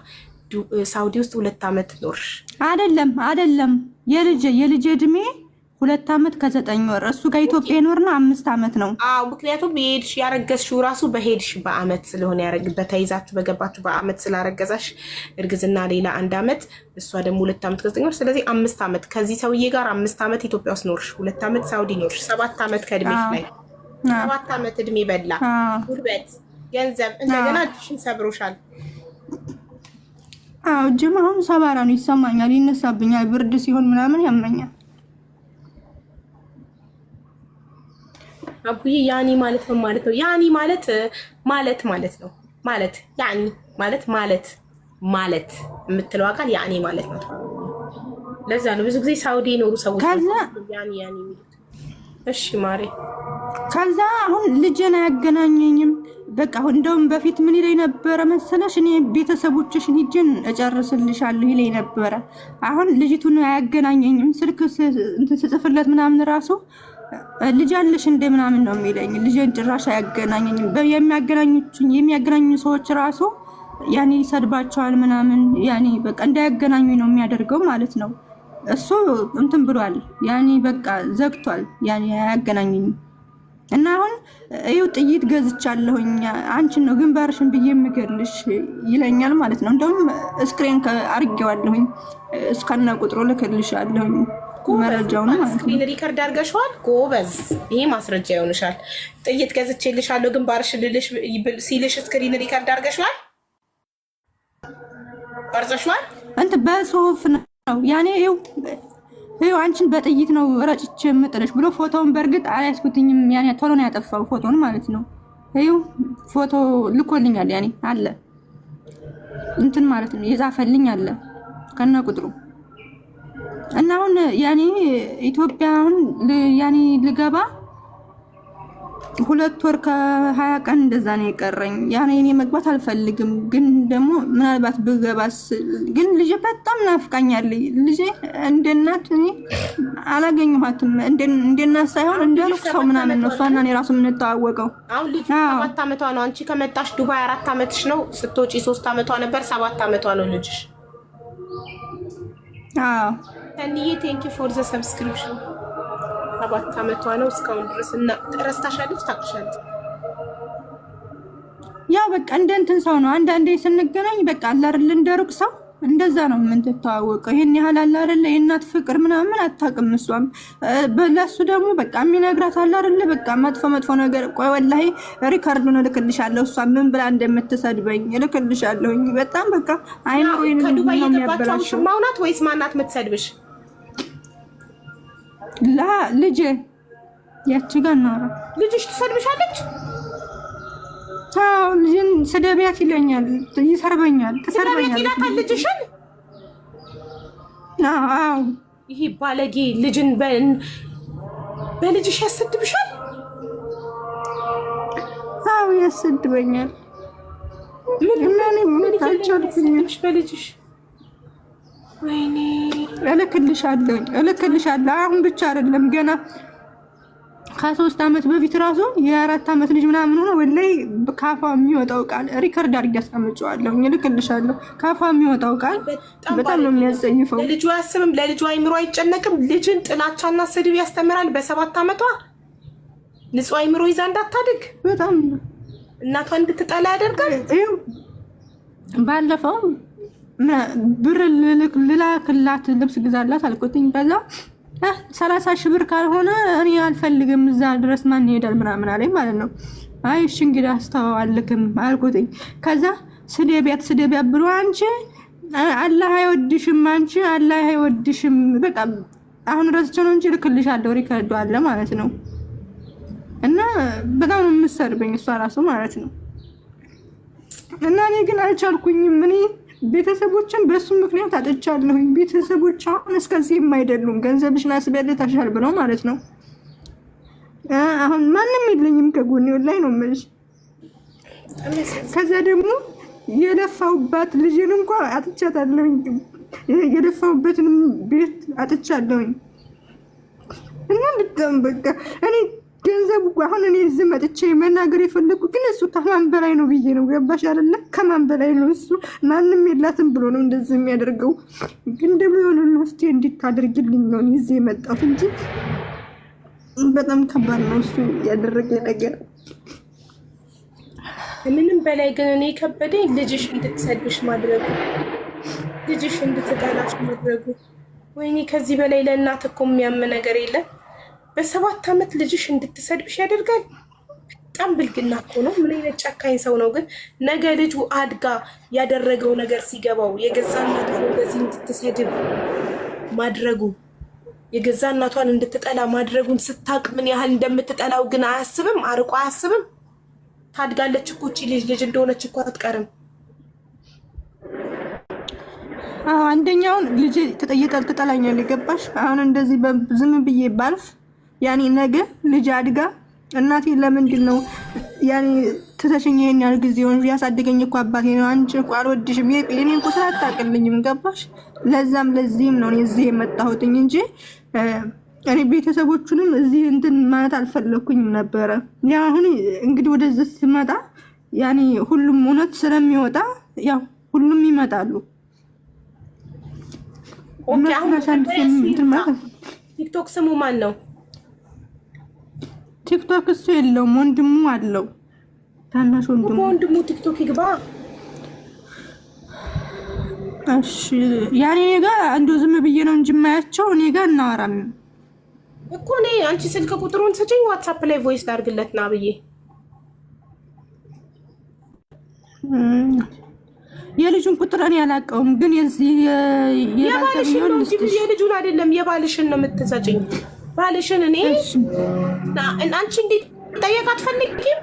ሳውዲ ውስጥ 2 ዓመት ኖርሽ። አይደለም የልጅ እድሜ 2 ዓመት ከ9 ወር። እሱ ጋር ኢትዮጵያ የኖርነው 5 ዓመት ነው። ምክንያቱም የሄድሽ ያረገዝሽው ራሱ በሄድሽ በአመት ስለሆነ በተይዛችሁ በገባችሁ በአመት ስላረገዛሽ እርግዝና ሌላ 1 ዓመት፣ እሷ ደግሞ 2 ዓመት ከ9 ወር። ስለዚህ 5 ዓመት ከዚህ ሰውዬ ጋር 5 ዓመት ኢትዮጵያ ውስጥ ኖርሽ፣ 2 ዓመት ሳውዲ ኖርሽ። 7 ዓመት ከእድሜሽ ላይ 7 ዓመት እድሜ በላ ጉልበት፣ ገንዘብ እንደገና እጅሽን ሰብሮሻል። እጅም አሁን ሰባራ ነው ይሰማኛል፣ ይነሳብኛል። ብርድ ሲሆን ምናምን ያመኛል። አቡዬ ያኒ ማለት ነው ማለት ነው። ያኒ ማለት ነው ማለት ያኒ ማለት የምትለው አካል ያኒ ማለት ነው። ለዛ ነው ብዙ ጊዜ ሳውዲ የኖሩ ሰዎች ያኒ የሚሉት። እሺ ማሬ። ከዛ አሁን ልጅን አያገናኘኝም። በቃ እንደውም በፊት ምን ይለኝ ነበረ መሰለሽ? እኔ ቤተሰቦችሽን ሂጅን እጨርስልሻለሁ ይለኝ ነበረ። አሁን ልጅቱን አያገናኘኝም። ስልክ ስጽፍለት ምናምን ራሱ ልጅ አለሽ እንደ ምናምን ነው የሚለኝ። ልጅን ጭራሽ አያገናኘኝም። የሚያገናኙ ሰዎች ራሱ ያኔ ይሰድባቸዋል ምናምን። ያኔ በቃ እንዳያገናኙኝ ነው የሚያደርገው ማለት ነው። እሱ እንትን ብሏል። ያኔ በቃ ዘግቷል። ያኔ አያገናኘኝም። እና አሁን ይኸው ጥይት ገዝቻለሁኝ አንቺን ነው ግንባርሽን ብዬ የምገልሽ ይለኛል ማለት ነው። እንደውም ስክሪን አርጌዋለሁኝ እስከነ ቁጥሩ ልክልሻለሁኝ መረጃውን ማለት ነው። ስክሪን ሪከርድ አድርገሽዋል? ጎበዝ። ይሄ ማስረጃ ይሆንሻል። ጥይት ገዝቼልሻለሁ ግንባርሽን ልልሽ ሲልሽ ስክሪን ሪከርድ አድርገሽዋል? ቀርጸሽዋል? እንትን በጽሁፍ ነው ያኔ ይኸው አንቺን በጥይት ነው ረጭቼ የምጥልሽ ብሎ ፎቶውን በእርግጥ አልያዝኩትኝም። ያኔ ቶሎ ነው ያጠፋው ፎቶውን ማለት ነው። ይኸው ፎቶ ልኮልኛል። ያኔ አለ እንትን ማለት ነው የጻፈልኝ አለ ከነ ቁጥሩ። እና አሁን ያኔ ኢትዮጵያ አሁን ያኔ ልገባ 2 ወር ከ20 ቀን እንደዛ ነው የቀረኝ። ያኔ እኔ መግባት አልፈልግም፣ ግን ደግሞ ምናልባት ብገባስ። ግን ልጄ በጣም ናፍቃኛለች። ልጄ እንደ እናት እኔ አላገኘኋትም። እንደ እናት ሳይሆን እንደ ሩቅ ሰው ምናምን ነው እሷና እኔ ራሱ የምንተዋወቀው። አሁን ልጅ 7 ዓመቷ ነው። አንቺ ከመጣሽ ዱባይ 4 ዓመትሽ ነው። ስትወጪ 3 ዓመቷ ነበር። 7 ዓመቷ ነው ልጅሽ። ተንዬ ቴንክ ዩ ፎር ዘ ሰብስክሪፕሽን። 7 ዓመቷ ነው እስካሁን ድረስ። እና ረስታሻለች፣ ታውቅሻለች። ያው በቃ እንደ እንትን ሰው ነው። አንዳንዴ ስንገናኝ በቃ አለ አይደል እንደ ሩቅ ሰው እንደዛ ነው የምንተዋወቀው። ይሄን ያህል አለ አይደል የእናት ፍቅር ምናምን አታውቅም እሷም። በለሱ ደግሞ በቃ የሚነግራት አለ አይደል በቃ መጥፎ ነገር። ቆይ ወላሂ ሪካርዱን እልክልሻለሁ እሷ ምን ብላ እንደምትሰድበኝ እልክልሻለሁኝ። በጣም በቃ አይኖር ከዱባይ የገባችው ማውናት ወይስ ማናት የምትሰድብሽ? ላ ልጄ ያቺ ጋር ነው። ልጅሽ ትሰድብሻለች? አዎ ልጅን ስደቢያት ይለኛል፣ ይሰርበኛል፣ ትሰርበኛል ይላታል ልጅሽን። አዎ ይሄ ባለጌ ልጅን በልጅሽ ያሰድብሻል። አዎ ያሰድበኛል። ምን ታልቻልኩኝ በልጅሽ ወይኔ እልክልሻለሁ። አሁን ብቻ አይደለም ገና ከ3 ዓመት በፊት ራሱ የ4 ዓመት ልጅ ምናምን ሆነ ወላይ ካፋ የሚወጣው ቃል ሪከርድ አድርጌ አስቀምጨዋለሁ። እልክልሻለሁ። ካፋ የሚወጣው ቃል በጣም ነው የሚያስጸይፈው። ለልጁ አያስብም፣ ለልጁ አይምሮ አይጨነቅም። ልጅን ጥላቻና ስድብ ያስተምራል። በ7 ዓመቷ ንጹህ አይምሮ ይዛ እንዳታድግ በጣም እናቷ እንድትጠላ ያደርጋል። ባለፈው ብር ልላክላት ልብስ ግዛላት አልኩትኝ። ከዛ 30 ሺህ ብር ካልሆነ እኔ አልፈልግም እዛ ድረስ ማን ይሄዳል ምናምን አለኝ ማለት ነው። አይ እሺ እንግዲህ አስተዋልክም አልኩትኝ። ከዛ ስደቢያት ብሎ አንቺ አላህ አይወድሽም፣ አንቺ አላህ አይወድሽም። በቃ አሁን ረስቼ ነው እንጂ ልክልሻለሁ፣ ሪከርዱ አለ ማለት ነው። እና በጣም ነው የምትሰርበኝ እሷ ራሱ ማለት ነው። እና እኔ ግን አልቻልኩኝም። እኔ ቤተሰቦችን በሱ ምክንያት አጥቻለሁኝ። ቤተሰቦች አሁን እስከዚህም አይደሉም። ገንዘብሽን አስበልተሻል ብለው ማለት ነው። አሁን ማንም የለኝም ከጎኔ ላይ ነው የምልሽ። ከዛ ደግሞ የለፋውባት ልጅን እንኳን አጥቻታለሁኝ። የለፋውበትንም ቤት አጥቻለሁኝ። እና በጣም በቃ እኔ ገንዘብ አሁን እኔ እዚህ መጥቼ መናገር የፈለጉ ግን እሱ ከማን በላይ ነው ብዬ ነው። ገባሽ አይደለ? ከማን በላይ ነው እሱ። ማንም የላትም ብሎ ነው እንደዚህ የሚያደርገው። ግን ደግሞ የሆነ መፍትሄ እንዲታደርግልኝ ነው እዚህ የመጣሁት እንጂ በጣም ከባድ ነው እሱ ያደረገ ነገር። ምንም በላይ ግን እኔ ከበደኝ ልጅሽ እንድትሰድብሽ ማድረጉ፣ ልጅሽ እንድትጠላሽ ማድረጉ። ወይኔ ከዚህ በላይ ለእናት እኮ የሚያም ነገር የለም። በ7 ዓመት ልጅሽ እንድትሰድብሽ ያደርጋል። በጣም ብልግና እኮ ነው። ምን አይነት ጨካኝ ሰው ነው ግን! ነገ ልጁ አድጋ ያደረገው ነገር ሲገባው የገዛ እናቷን እንደዚህ እንድትሰድብ ማድረጉ፣ የገዛ እናቷን እንድትጠላ ማድረጉን ስታቅ ምን ያህል እንደምትጠላው ግን አያስብም። አርቆ አያስብም። ታድጋለች እኮ እቺ ልጅ እንደሆነች እኮ አትቀርም። አንደኛውን ልጅ ትጠላኛለች። ገባሽ? አሁን እንደዚህ ዝም ብዬ ባልፍ ያኔ ነገ ልጅ አድጋ እናቴ ለምንድን ነው ያኔ ትተሽኝ ይሄን ያህል ጊዜውን ያሳደገኝ እኮ አባቴ ነው፣ አንቺ እኮ አልወድሽም፣ የኔን እኮ ስራ አታውቅልኝም። ገባሽ? ለዚህም ነው እዚህ የመጣሁትኝ እንጂ እኔ ቤተሰቦቹንም እዚህ እንትን ማለት አልፈለኩኝም ነበረ። ያ አሁን እንግዲህ ወደዚህ ስመጣ ያኔ ሁሉም እውነት ስለሚወጣ ያው ሁሉም ይመጣሉ። ቲክቶክ ስሙ ማን ነው? ቲክቶክ እሱ የለውም፣ ወንድሙ አለው። ታናሽ ወንድሙ ቲክቶክ ይግባ። እሺ ያኔ እኔ ጋር እንደው ዝም ብዬ ነው እንጂ የማያቸው እኔ ጋር እናወራም እኮ። እኔ አንቺ ስልክ ቁጥሩን ስጪኝ፣ ዋትስአፕ ላይ ቮይስ ላድርግለት ና ብዬ። የልጁን ቁጥር እኔ አላውቀውም፣ ግን የባልሽን ነው እንጂ የልጁን አይደለም። የባልሽን ነው የምትሰጪኝ። ባልሽን እኔ አንቺ እንዴት ጠየቅ አትፈልጊም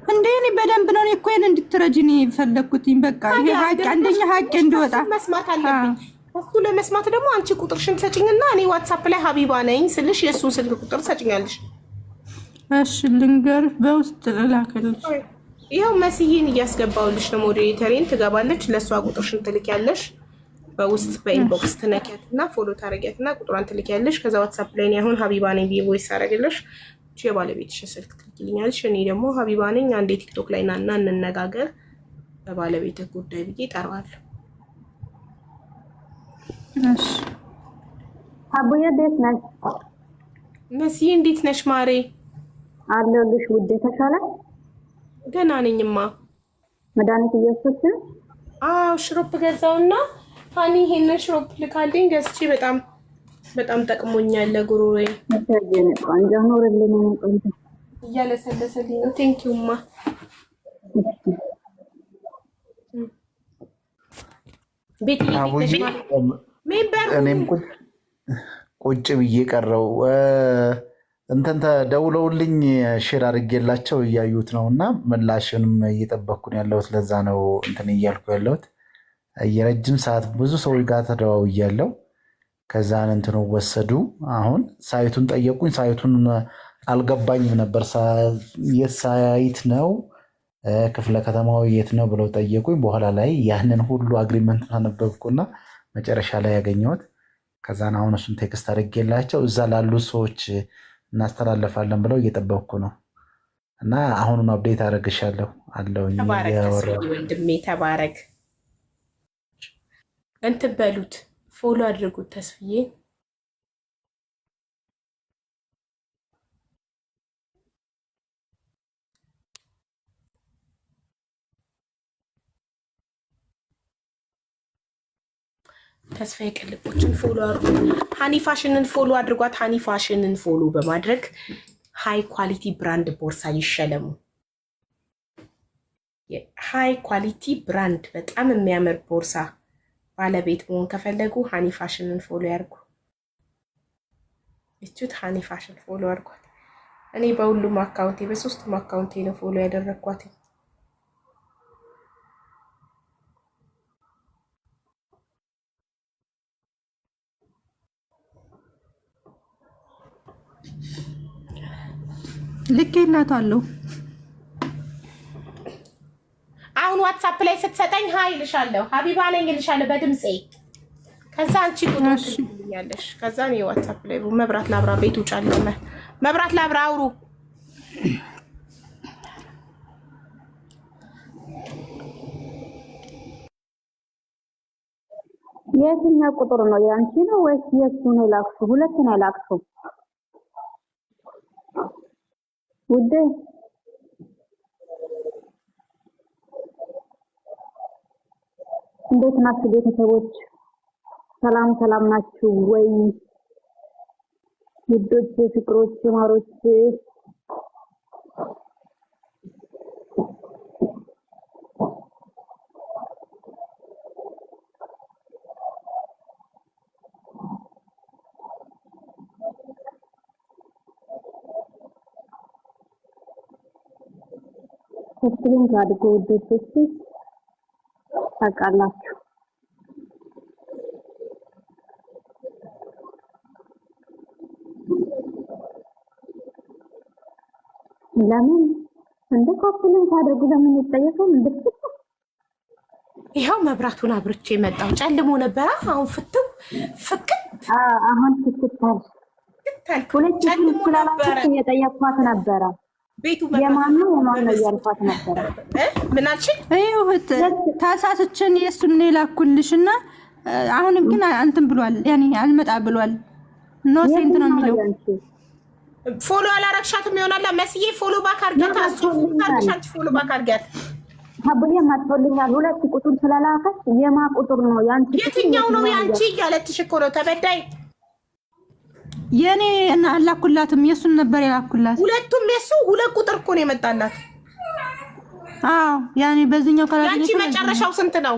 እንዴ? እኔ በደንብ ነው እኮ ይሄን እንድትረጂኝ የፈለኩትኝ። በቃ ይሄ ሀቅ አንደኛ ሀቅ እንዲወጣ መስማት አለብኝ። እሱ ለመስማት ደግሞ አንቺ ቁጥርሽን ሰጪኝና እኔ ዋትስአፕ ላይ ሀቢባ ነኝ ስልሽ የእሱን ስልክ ቁጥር ሰጪኛለሽ። እሺ ልንገርሽ፣ በውስጥ ላክልሽ። ይኸው መስዬን እያስገባውልሽ ነው። ሞዴሬተሪን ትገባለች፣ ለእሷ ቁጥርሽን ትልኪያለሽ። በውስጥ በኢንቦክስ ትነኪያትና ፎሎ ታረጊያትና ቁጥሯን ትልኪያለሽ። ከዛ ዋትስአፕ ላይ አሁን ሀቢባ ነኝ ብዬ ቮይስ ታረግልሽ። የባለቤትሽ ስልክ ትልኪልኛለሽ። እኔ ደግሞ ሀቢባ ነኝ አንዴ ቲክቶክ ላይ ናና እንነጋገር በባለቤትህ ጉዳይ ብዬ እጠራዋለሁ። እሺ አቡዬ እንዴት ነሽ? መስዬ እንዴት ነሽ ማሬ? አለሁልሽ ውዴ። ተሻለ? ገና ነኝማ። መድኃኒት እየወሰድሽ? አዎ ሽሮፕ ገዛውና ሀኒ ይሄንን ሽሮፕ ልካልኝ ገዝቼ በጣም ጠቅሞኛል ለጉሮሮዬ። መሰጀን ቆንጆ ኖርልኝ ነው ቆንጆ እያለሰለሰልኝ ነው። ቴንኪውማ። ቤት እኔም ቁጭ ብዬ ቀረው። እንትን ተደውለውልኝ ሼር አድርጌላቸው እያዩት ነው እና ምላሽንም እየጠበቅኩ ነው ያለሁት። ለዛ ነው እንትን እያልኩ ያለሁት። የረጅም ሰዓት ብዙ ሰዎች ጋር ተደዋውያለሁ። ከዛን እንትኑ ወሰዱ። አሁን ሳይቱን ጠየቁኝ። ሳይቱን አልገባኝም ነበር። የት ሳይት ነው ክፍለ ከተማው የት ነው ብለው ጠየቁኝ። በኋላ ላይ ያንን ሁሉ አግሪመንት አነበብኩና መጨረሻ ላይ ያገኘሁት። ከዛን አሁን እሱን ቴክስት አድርጌላቸው እዛ ላሉት ሰዎች እናስተላልፋለን ብለው እየጠበቅኩ ነው እና አሁኑን አፕዴት አደርግሻለሁ አለውኝ። ወንድሜ ተባረክ። እንትን በሉት ፎሎ አድርጉት ተስፍዬ። ተስፋዬ ቅልቦችን ፎሎ አድርጉ። ሃኒ ፋሽንን ፎሎ አድርጓት። ሃኒ ፋሽንን ፎሎ በማድረግ ሃይ ኳሊቲ ብራንድ ቦርሳ ይሸለሙ። ሃይ ኳሊቲ ብራንድ በጣም የሚያምር ቦርሳ ባለቤት መሆን ከፈለጉ ሃኒ ፋሽንን ፎሎ ያርጉ። እቹት ሃኒ ፋሽን ፎሎ አድርጓት። እኔ በሁሉም አካውንቴ በሶስቱም አካውንቴ ነው ፎሎ ያደረኳት። ልኬላታለሁ። አሁን ዋትስአፕ ላይ ስትሰጠኝ ሃይ ልሻለሁ፣ ሀቢባ ነኝ ልሻለሁ በድምጼ። ከዛ አንቺ ቁጥር ትልኛለሽ። ከዛ ነው ዋትስአፕ ላይ መብራት ላብራ፣ ቤቱ ጨለመ፣ መብራት ላብራ፣ አውሩ። የትኛው ቁጥር ነው? ያንቺ ነው ወይስ የሱ ነው? ላክሱ ሁለት ነው ላክሱ ውዴ። እንዴት ናችሁ ቤተሰቦች? ሰላም ሰላም ናችሁ ወይ? ውዶች፣ ፍቅሮች፣ ማሮች ሁሉም ጋድጎ ውዶች ታውቃላችሁ። ለምን እንደ ኮፍልን ታደርጉ ለምን ይጠየቁም? ይሄው መብራቱን አብርቼ መጣው። ጨልሞ ነበር፣ አሁን ፍትው ፍቅት። አሁን ፍክታል ሁለት ጨልሞ ነበር። እየጠየኳት ነበረ ቤቱ የማን ነው እያልኳት ነበረ። ምን አልሽኝ? እህት ታሳስችን የሱን ላኩልሽና አሁን ግን እንትን ብሏል፣ ያኔ አልመጣ ብሏል። ኖ ሴንት ነው የሚለው። ፎሎ አላረግሻትም ይሆናል። መስዬ ፎሎ ባክ አርጋት፣ አስፋልሻች ፎሎ ባክ አርጋት። ሀብዬ ማጥቶልኛል። ሁለት ቁጥር ስለላከች የማ ቁጥር ነው ያንቺ? የትኛው ነው ያንቺ እያለችሽ እኮ ነው ተበዳይ። የኔ እና አላኩላትም፣ የሱን ነበር ያላኩላት። ሁለቱም የሱ ሁለት ቁጥር እኮ ነው የመጣላት። አዎ ያኔ በዚህኛው ካላ ያንቺ መጨረሻው ስንት ነው?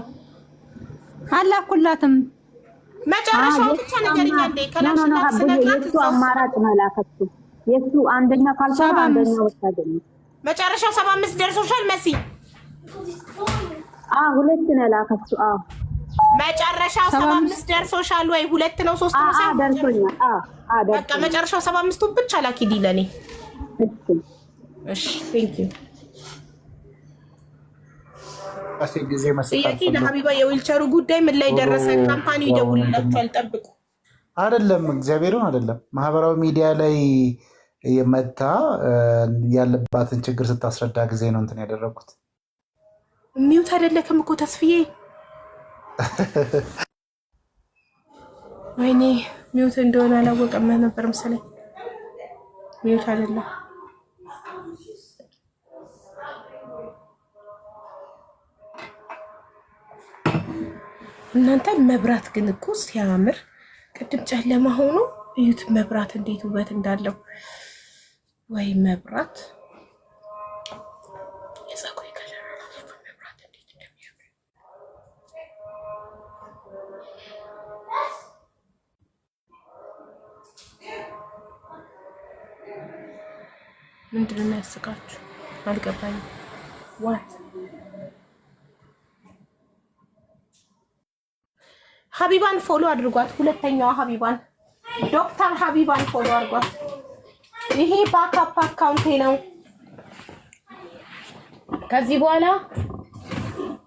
አላኩላትም። መጨረሻው ብቻ ነገርኛ እንደ ከላሽላት ስለናት የሱ አማራጭ ነው ላከችው። የሱ አንደኛ ካልሰራ አንደኛው ወጣደኝ። መጨረሻው 75 ደርሶሻል መሲ? ሁለት ነው ላከችው። መጨረሻው 75 ደርሶሻል ወይ? ሁለት ነው ሶስት ነው ሳይሆን ደርሶኛል። በቃ መጨረሻው 75ቱን ብቻ ላኪዲ ለኔ። እሺ ቴንክ ዩ። ጊዜ ጥያቄ ለሀቢባ የዊልቸሩ ጉዳይ ምን ላይ ደረሰ? ካምፓኒው ይደውልላችኋል፣ ጠብቁ። አይደለም እግዚአብሔርን አይደለም ማህበራዊ ሚዲያ ላይ የመታ ያለባትን ችግር ስታስረዳ ጊዜ ነው እንትን ያደረኩት። ሚውት አይደለክም እኮ ተስፍዬ። ወይኔ ሚውት እንደሆነ አላወቀም ነበር መሰለኝ። ሚውት አይደለም። እናንተ መብራት ግን እኮ ሲያምር፣ ቅድም ጨለማ ሆኖ እዩት መብራት እንዴት ውበት እንዳለው። ወይ መብራት የፀጉሬ ከለር ራሱ መብራት እንዴት እንደሚያምር። ምንድን ነው ያስቃችሁ? አልገባኝም። ዋት ሀቢባን ፎሎ አድርጓት። ሁለተኛዋ ሀቢባን ዶክተር ሀቢባን ፎሎ አድርጓት። ይሄ ባካፕ አካውንቴ ነው። ከዚህ በኋላ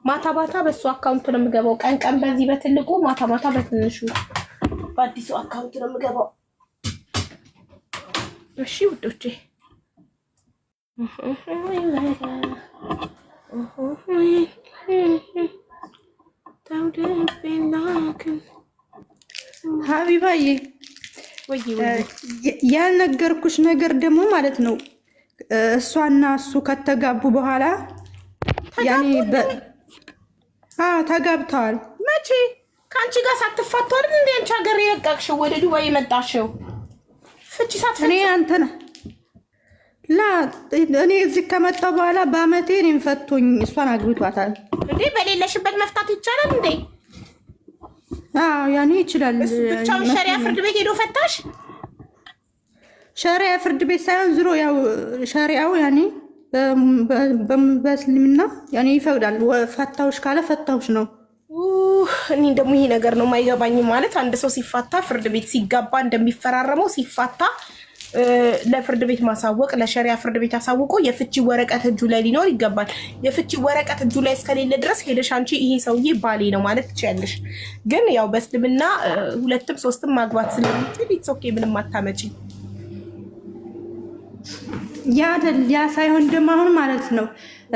ማታ ማታ በሱ አካውንት ነው የምገባው። ቀን ቀን በዚህ በትልቁ፣ ማታ ማታ በትንሹ በአዲሱ አካውንት ነው የምገባው። እሺ ውዶቼ ሀቢባዬ ያልነገርኩሽ ነገር ደግሞ ማለት ነው እሷና እሱ ከተጋቡ በኋላ ያኔ ተጋብተዋል። መቼ? ከአንቺ ጋር ሳትፋቱ አይደል እንዴ አንቺ ሀገር የለቀቅሽው ወደ ዱባይ የመጣሽው? ፍቺ ሳትፈጽም እኔ አንተና እኔ እዚህ ከመጣሁ በኋላ በአመቴ እኔም ፈቶኝ እሷን አግብቷታል። እንዴ በሌለሽበት መፍታት ይቻላል እንዴ? ያኔ ይችላል። ብቻውን ሸሪያ ፍርድ ቤት ሄዶ ፈታሽ? ሸሪያ ፍርድ ቤት ሳይሆን ዝሮ ያው ሸሪያው ያኔ በእስልምና ያኔ ይፈቅዳል። ፈታውሽ ካለ ፈታውሽ ነው። እኔ ደግሞ ይሄ ነገር ነው የማይገባኝ። ማለት አንድ ሰው ሲፋታ ፍርድ ቤት ሲጋባ እንደሚፈራረመው ሲፋታ ለፍርድ ቤት ማሳወቅ፣ ለሸሪያ ፍርድ ቤት አሳውቆ የፍቺ ወረቀት እጁ ላይ ሊኖር ይገባል። የፍቺ ወረቀት እጁ ላይ እስከሌለ ድረስ ሄደሽ አንቺ ይሄ ሰውዬ ባሌ ነው ማለት ትችያለሽ። ግን ያው በእስልምና ሁለትም ሶስትም ማግባት ስለሚችል ኢትስ ኦኬ፣ ምንም አታመጪ። ያ ሳይሆን ደግሞ አሁን ማለት ነው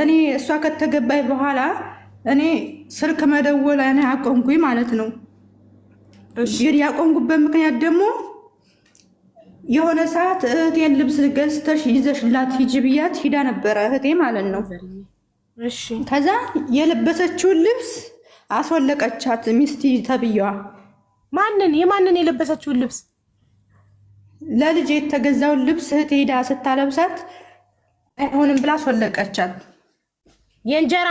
እኔ እሷ ከተገባይ በኋላ እኔ ስልክ መደወል እኔ አቆምኩኝ ማለት ነው። ያቆምኩበት ምክንያት ደግሞ የሆነ ሰዓት እህቴን ልብስ ገዝተሽ ይዘሽላት ሂጂ ብያት ሂዳ ነበረ እህቴ ማለት ነው። ከዛ የለበሰችውን ልብስ አስወለቀቻት ሚስቲ ተብዬዋ። የማንን የለበሰችውን ልብስ? ለልጅ የተገዛውን ልብስ እህቴ ሂዳ ስታለብሳት አይሆንም ብላ አስወለቀቻት። የእንጀራ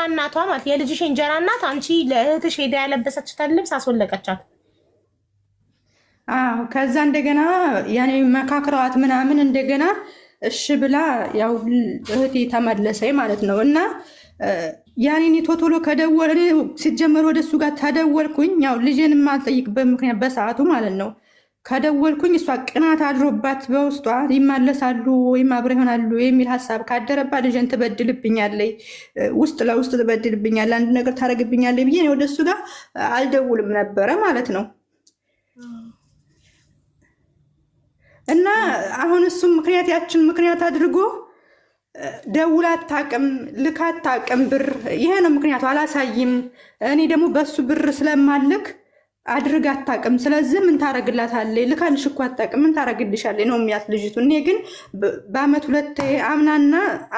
እናቷ ማለት የልጅሽ የእንጀራ እናት አንቺ ለእህትሽ ሄዳ ያለበሰችታን ልብስ አስወለቀቻት። ከዛ እንደገና ያኔ መካክረዋት ምናምን እንደገና እሺ ብላ ያው እህቴ ተመለሰኝ ማለት ነው። እና ያኔ ቶቶሎ ከደወለ ሲጀመር ወደሱ ጋር ተደወልኩኝ። ያው ልጄን ማልጠይቅበት ምክንያት በሰዓቱ ማለት ነው ከደወልኩኝ እሷ ቅናት አድሮባት በውስጧ ይመለሳሉ ወይም አብረው ይሆናሉ የሚል ሀሳብ ካደረባት ልጄን ትበድልብኛለች፣ ውስጥ ለውስጥ ትበድልብኛለች፣ አንድ ነገር ታደርግብኛለች ብዬ ወደሱ ጋር አልደውልም ነበረ ማለት ነው። እና አሁን እሱም ምክንያት ያችን ምክንያት አድርጎ ደውላ አታውቅም፣ ልካ አታውቅም ብር። ይሄ ነው ምክንያቱ። አላሳይም። እኔ ደግሞ በሱ ብር ስለማልክ አድርግ አታውቅም። ስለዚህ ምን ታረግላታለች? ልካልሽ እኮ አታውቅም፣ ምን ታረግልሻለች ነው የሚያት ልጅቱ። እኔ ግን በአመት ሁለቴ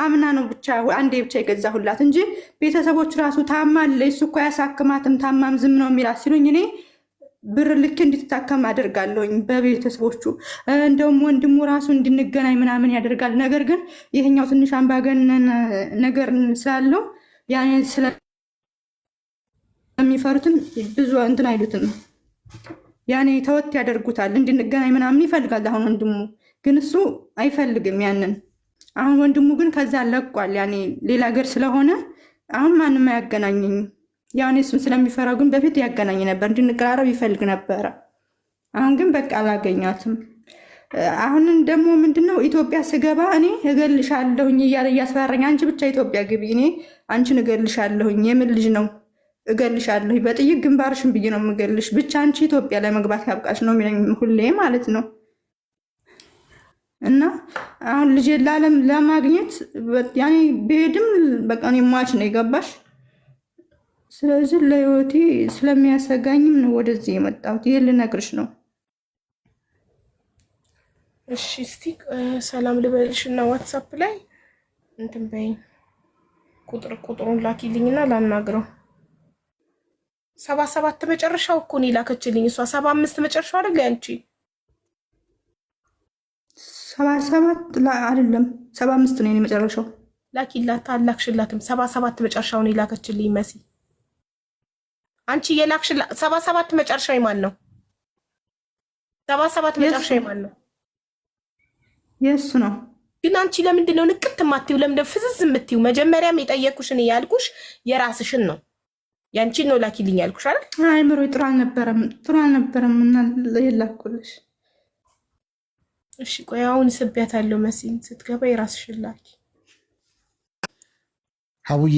አምና ነው ብቻ አንዴ ብቻ የገዛሁላት እንጂ ቤተሰቦች ራሱ ታማለች፣ እሱ እኮ አያሳክማትም፣ ታማም ዝም ነው የሚላት ሲሉኝ እኔ ብር ልክ እንድትታከም አደርጋለሁኝ በቤተሰቦቹ። እንደውም ወንድሙ ራሱ እንድንገናኝ ምናምን ያደርጋል። ነገር ግን ይሄኛው ትንሽ አምባገነን ነገር ስላለው ያኔ ስለሚፈሩትም ብዙ እንትን አይሉትም። ያኔ ተወት ያደርጉታል። እንድንገናኝ ምናምን ይፈልጋል አሁን ወንድሙ፣ ግን እሱ አይፈልግም ያንን። አሁን ወንድሙ ግን ከዛ ለቋል። ያኔ ሌላ ሀገር ስለሆነ አሁን ማንም አያገናኘኝም። ያኔ እሱን ስለሚፈራው ግን በፊት ያገናኝ ነበር፣ እንድንቀራረብ ይፈልግ ነበረ። አሁን ግን በቃ አላገኛትም። አሁን ደግሞ ምንድነው ኢትዮጵያ ስገባ እኔ እገልሻለሁኝ እያለ እያስፈራኝ፣ አንቺ ብቻ ኢትዮጵያ ግቢ፣ እኔ አንቺን እገልሻለሁኝ፣ የምን ልጅ ነው እገልሻለሁ፣ በጥይት ግንባርሽን ብዬ ነው የምገልሽ፣ ብቻ አንቺ ኢትዮጵያ ለመግባት ያብቃሽ ነው የሚለኝ ሁሌ ማለት ነው። እና አሁን ልጄ ለዓለም ለማግኘት ያኔ ብሄድም በቃ እኔ ሟች ነው የገባሽ። ስለዚህ ለህይወቴ ስለሚያሰጋኝም ነው ወደዚህ የመጣሁት። ይሄን ልነግርሽ ነው። እሺ እስቲ ሰላም ልበልሽ እና ዋትስአፕ ላይ እንትን በይኝ፣ ቁጥሩን ላኪልኝና ላናግረው። 77 መጨረሻው እኮ ነው ላከችልኝ እሷ። 75 መጨረሻው አይደል አንቺ? 77 አይደለም 75 ነው የኔ መጨረሻው። ላኪላት አላክሽላትም። 77 መጨረሻው ነው ላከችልኝ መሲ። አንቺ የላክሽላት 77 መጨረሻው የማን ነው? 77 መጨረሻው የማን ነው? የሱ ነው። ግን አንቺ ለምንድን ነው ንቅት ማትዩ? ለምንድን ፍዝዝ የምትዩ? መጀመሪያም የጠየኩሽን ያልኩሽ የራስሽን ነው ያንቺን ነው ላኪልኝ ያልኩሽ አይደል? አይምሮ ጥሩ አልነበረም እና የላኩልሽ። እሺ ቆይ አሁን ስቢያታለሁ መሲን ስትገባ የራስሽን ላኪ። ሀቡዬ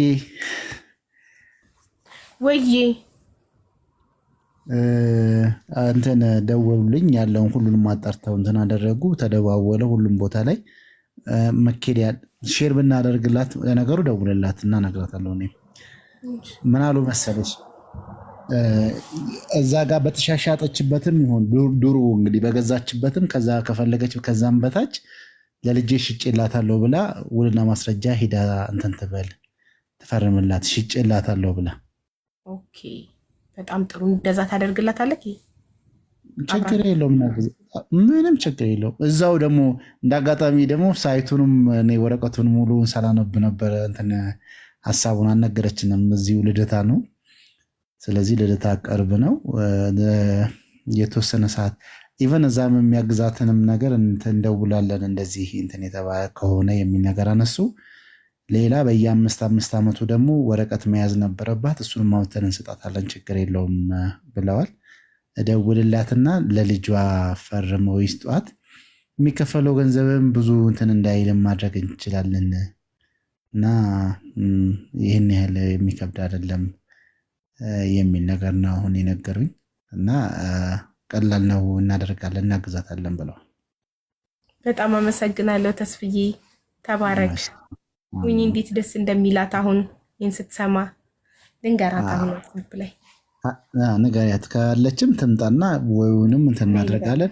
ወይዬ እንትን ደወሉልኝ ያለውን ሁሉንም አጣርተው እንትን አደረጉ። ተደዋወለ ሁሉም ቦታ ላይ መኬድ ሼር ብናደርግላት ለነገሩ ደውልላት እና እነግራታለሁ። እኔ ምን አሉ መሰለሽ እዛ ጋር በተሻሻጠችበትም ይሁን ዱሩ እንግዲህ በገዛችበትም ከዛ ከፈለገች ከዛም በታች ለልጄ ሽጬላታለሁ ብላ ውልና ማስረጃ ሂዳ እንትን ትበል ትፈርምላት ሽጬላታለሁ ብላ። ኦኬ በጣም ጥሩ። እንደዛ ታደርግላታለህ። ችግር የለውም ምንም ችግር የለውም። እዛው ደግሞ እንዳጋጣሚ ደግሞ ሳይቱንም እኔ ወረቀቱን ሙሉ ሳላነብ ነበረ እንትን ሀሳቡን አልነገረችንም። እዚሁ ልደታ ነው። ስለዚህ ልደታ ቅርብ ነው። የተወሰነ ሰዓት ኢቨን እዛም የሚያግዛትንም ነገር እንደውላለን እንደዚህ እንትን የተባለ ከሆነ የሚል ነገር አነሱ። ሌላ በየ5 ዓመቱ ደግሞ ወረቀት መያዝ ነበረባት። እሱንም አውጥተን እንሰጣታለን ችግር የለውም ብለዋል። እደውልላትና ለልጇ ፈርመው ይስጧት። የሚከፈለው ገንዘብም ብዙ እንትን እንዳይልም ማድረግ እንችላለን እና ይህን ያህል የሚከብድ አይደለም የሚል ነገር ነው አሁን የነገሩኝ እና ቀላል ነው እናደርጋለን እናግዛታለን ብለዋል። በጣም አመሰግናለሁ ተስፍዬ ተባረክ። ወይኔ እንዴት ደስ እንደሚላት አሁን ይህን ስትሰማ ልንገራት። አሁን ዋትስአፕ ላይ ንገሪያት ካለችም ትምጣና ወይንም እንትን እናደርጋለን።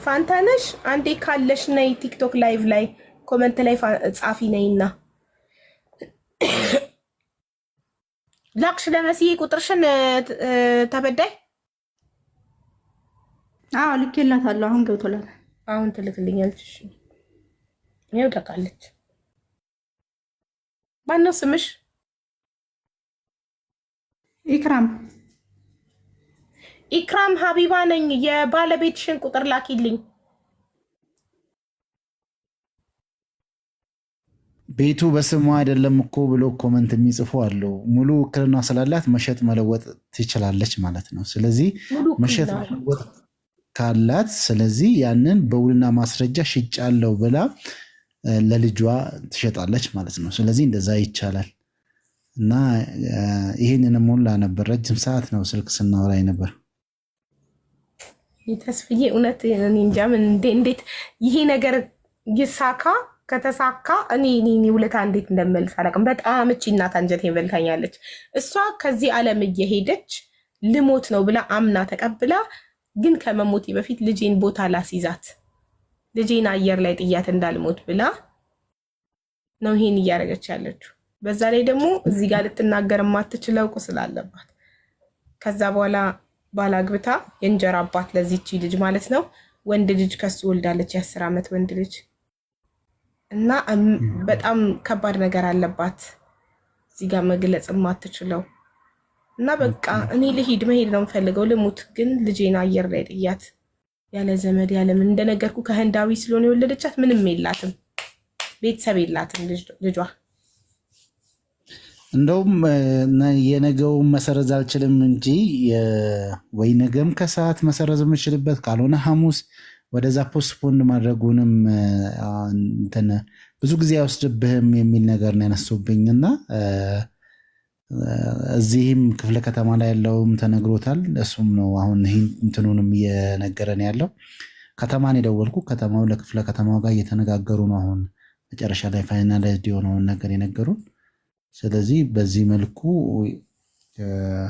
ፋንታነሽ አንዴ ካለሽ ነይ ቲክቶክ ላይቭ ላይ ኮመንት ላይ ጻፊ ነይና ላክሽ ለመስዬ ቁጥርሽን ተበዳይ። አዎ ልኬላታለሁ። አሁን ገብቶላታል። አሁን ትልክልኛለች። እሺ ይኸው ታውቃለች። ማነው ስምሽ? ኢክራም ሀቢባ ነኝ። የባለቤትሽን ቁጥር ላኪልኝ። ቤቱ በስሟ አይደለም እኮ ብሎ ኮመንት የሚጽፉ አሉ። ሙሉ ውክልና ስላላት መሸጥ መለወጥ ትችላለች ማለት ነው። ስለዚህ መሸጥ መለወጥ ካላት ስለዚህ ያንን በውልና ማስረጃ ሽጫለው ብላ ለልጇ ትሸጣለች ማለት ነው። ስለዚህ እንደዛ ይቻላል እና ይህንንም ሁላ ነበር ረጅም ሰዓት ነው ስልክ ስናወራ ነበር። ተስፍዬ እውነት እኔ እንጃ እንዴት ይሄ ነገር ይሳካ። ከተሳካ እኔ ውለታ እንዴት እንደምመልስ አላውቅም። በጣም እቺ እናት አንጀቴን በልታኛለች። እሷ ከዚህ ዓለም እየሄደች ልሞት ነው ብላ አምና ተቀብላ ግን ከመሞቴ በፊት ልጄን ቦታ ላስይዛት ልጄን አየር ላይ ጥያት እንዳልሞት ብላ ነው ይሄን እያደረገች ያለችው። በዛ ላይ ደግሞ እዚህ ጋር ልትናገር የማትችለው ቁስል አለባት። ከዛ በኋላ ባላግብታ የእንጀራ አባት ለዚህቺ ልጅ ማለት ነው ወንድ ልጅ ከሱ ወልዳለች፣ የ10 ዓመት ወንድ ልጅ እና በጣም ከባድ ነገር አለባት እዚህ ጋር መግለጽ የማትችለው እና በቃ እኔ ልሂድ መሄድ ነው የምፈልገው ልሙት፣ ግን ልጄን አየር ላይ ጥያት ያለ ዘመድ ያለ ምን እንደነገርኩ ከህንዳዊ ስለሆነ የወለደቻት ምንም የላትም፣ ቤተሰብ የላትም ልጇ። እንደውም የነገውን መሰረዝ አልችልም እንጂ ወይ ነገም ከሰዓት መሰረዝ የምችልበት ካልሆነ ሐሙስ ወደዛ ፖስትፖንድ ማድረጉንም እንትን ብዙ ጊዜ አይወስድብህም የሚል ነገር ነው ያነሱብኝና እዚህም ክፍለ ከተማ ላይ ያለውም ተነግሮታል። እሱም ነው አሁን እንትኑንም እየነገረን ያለው። ከተማን የደወልኩ ከተማው ለክፍለ ከተማው ጋር እየተነጋገሩ ነው። አሁን መጨረሻ ላይ ፋይናላይዝድ የሆነውን ነገር የነገሩን። ስለዚህ በዚህ መልኩ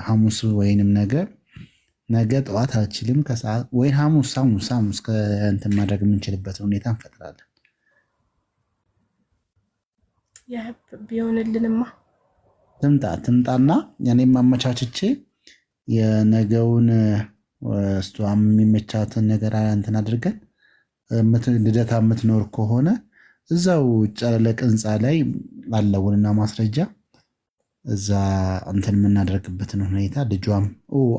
ሐሙስ ወይንም ነገ ጠዋት አልችልም ከሰዓት ወይ ሐሙስ ከእንትን ማድረግ የምንችልበት ሁኔታ እንፈጥራለን። ቢሆንልንማ ትምጣና እኔም አመቻችቼ የነገውን እሷም የሚመቻትን ነገር እንትን አድርገን ልደታ የምትኖር ከሆነ እዛው ጨለቅ ህንፃ ላይ አለውንና ማስረጃ እዛ እንትን የምናደርግበትን ሁኔታ ልጇም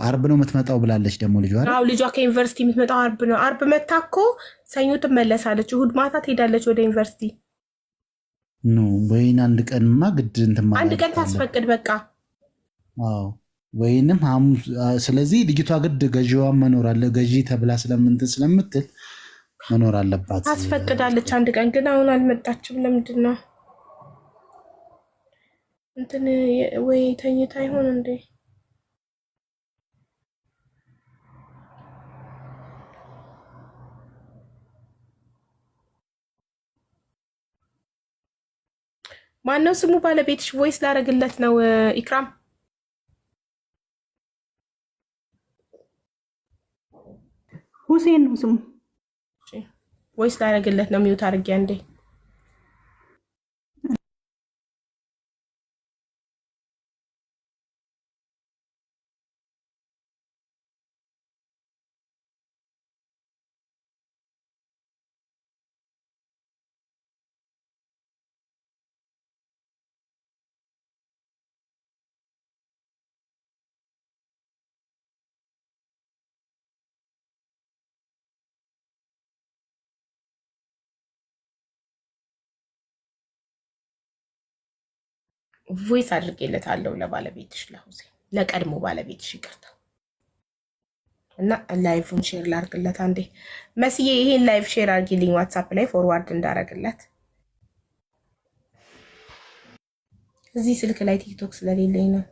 አርብ ነው የምትመጣው ብላለች። ደግሞ ልጇ ልጇ ከዩኒቨርሲቲ የምትመጣው አርብ ነው። አርብ መታ እኮ ሰኞ ትመለሳለች። እሑድ ማታ ትሄዳለች ወደ ዩኒቨርሲቲ። ወይን አንድ ቀንማ ግድ እንትን አንድ ቀን ታስፈቅድ በቃ። ወይንም ሐሙስ። ስለዚህ ልጅቷ ግድ ገዢዋ መኖር አለ ገዢ ተብላ ስለምንትን ስለምትል መኖር አለባት። ታስፈቅዳለች አንድ ቀን ግን አሁን አልመጣችም። ለምንድን ነው እንትን ወይ ተኝታ ይሆን እንዴ? ማነው ስሙ ባለቤትሽ? ቮይስ ላደርግለት ነው። ኢክራም ሁሴን ነው ስሙ። ቮይስ ላደርግለት ነው። ሚውት አድርጌ አንዴ። ቮይስ አድርጌለታለሁ ለባለቤትሽ ለሁሴን፣ ለቀድሞ ባለቤትሽ ይቅርታ። እና ላይቭን ሼር ላርግለት አንዴ። መስዬ ይሄን ላይቭ ሼር አርጊልኝ ዋትሳፕ ላይ ፎርዋርድ እንዳረግለት። እዚህ ስልክ ላይ ቲክቶክ ስለሌለኝ ነው።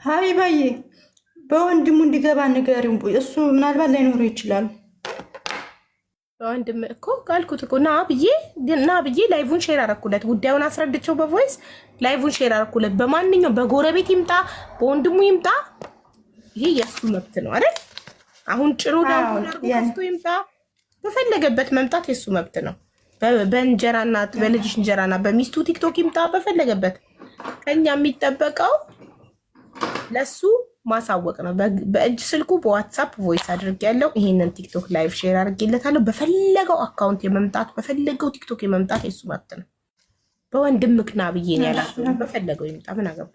ሀቢባዬ በወንድሙ እንዲገባ ንገሪው። እሱ ምናልባት ላይኖረው ይችላል። በወንድም እኮ ካልኩት እኮ ና ብዬ ላይቭን ሼር አረኩለት። ጉዳዩን አስረድቸው በቮይስ ላይቭን ሼር አረኩለት። በማንኛውም በጎረቤት ይምጣ በወንድሙ ይምጣ ይሄ የሱ መብት ነው አይደል? አሁን ጭሩ ዳንቶ ይምጣ በፈለገበት መምጣት የሱ መብት ነው። በእንጀራና በልጅሽ እንጀራና በሚስቱ ቲክቶክ ይምጣ በፈለገበት። ከኛ የሚጠበቀው ለሱ ማሳወቅ ነው። በእጅ ስልኩ በዋትሳፕ ቮይስ አድርጌያለሁ። ይሄንን ቲክቶክ ላይቭ ሼር አድርጌለታለሁ። በፈለገው አካውንት የመምጣት በፈለገው ቲክቶክ የመምጣት የሱ መብት ነው። በወንድም ምክና ብዬ ነው ያላችሁ። በፈለገው ይምጣ ምን አገባ።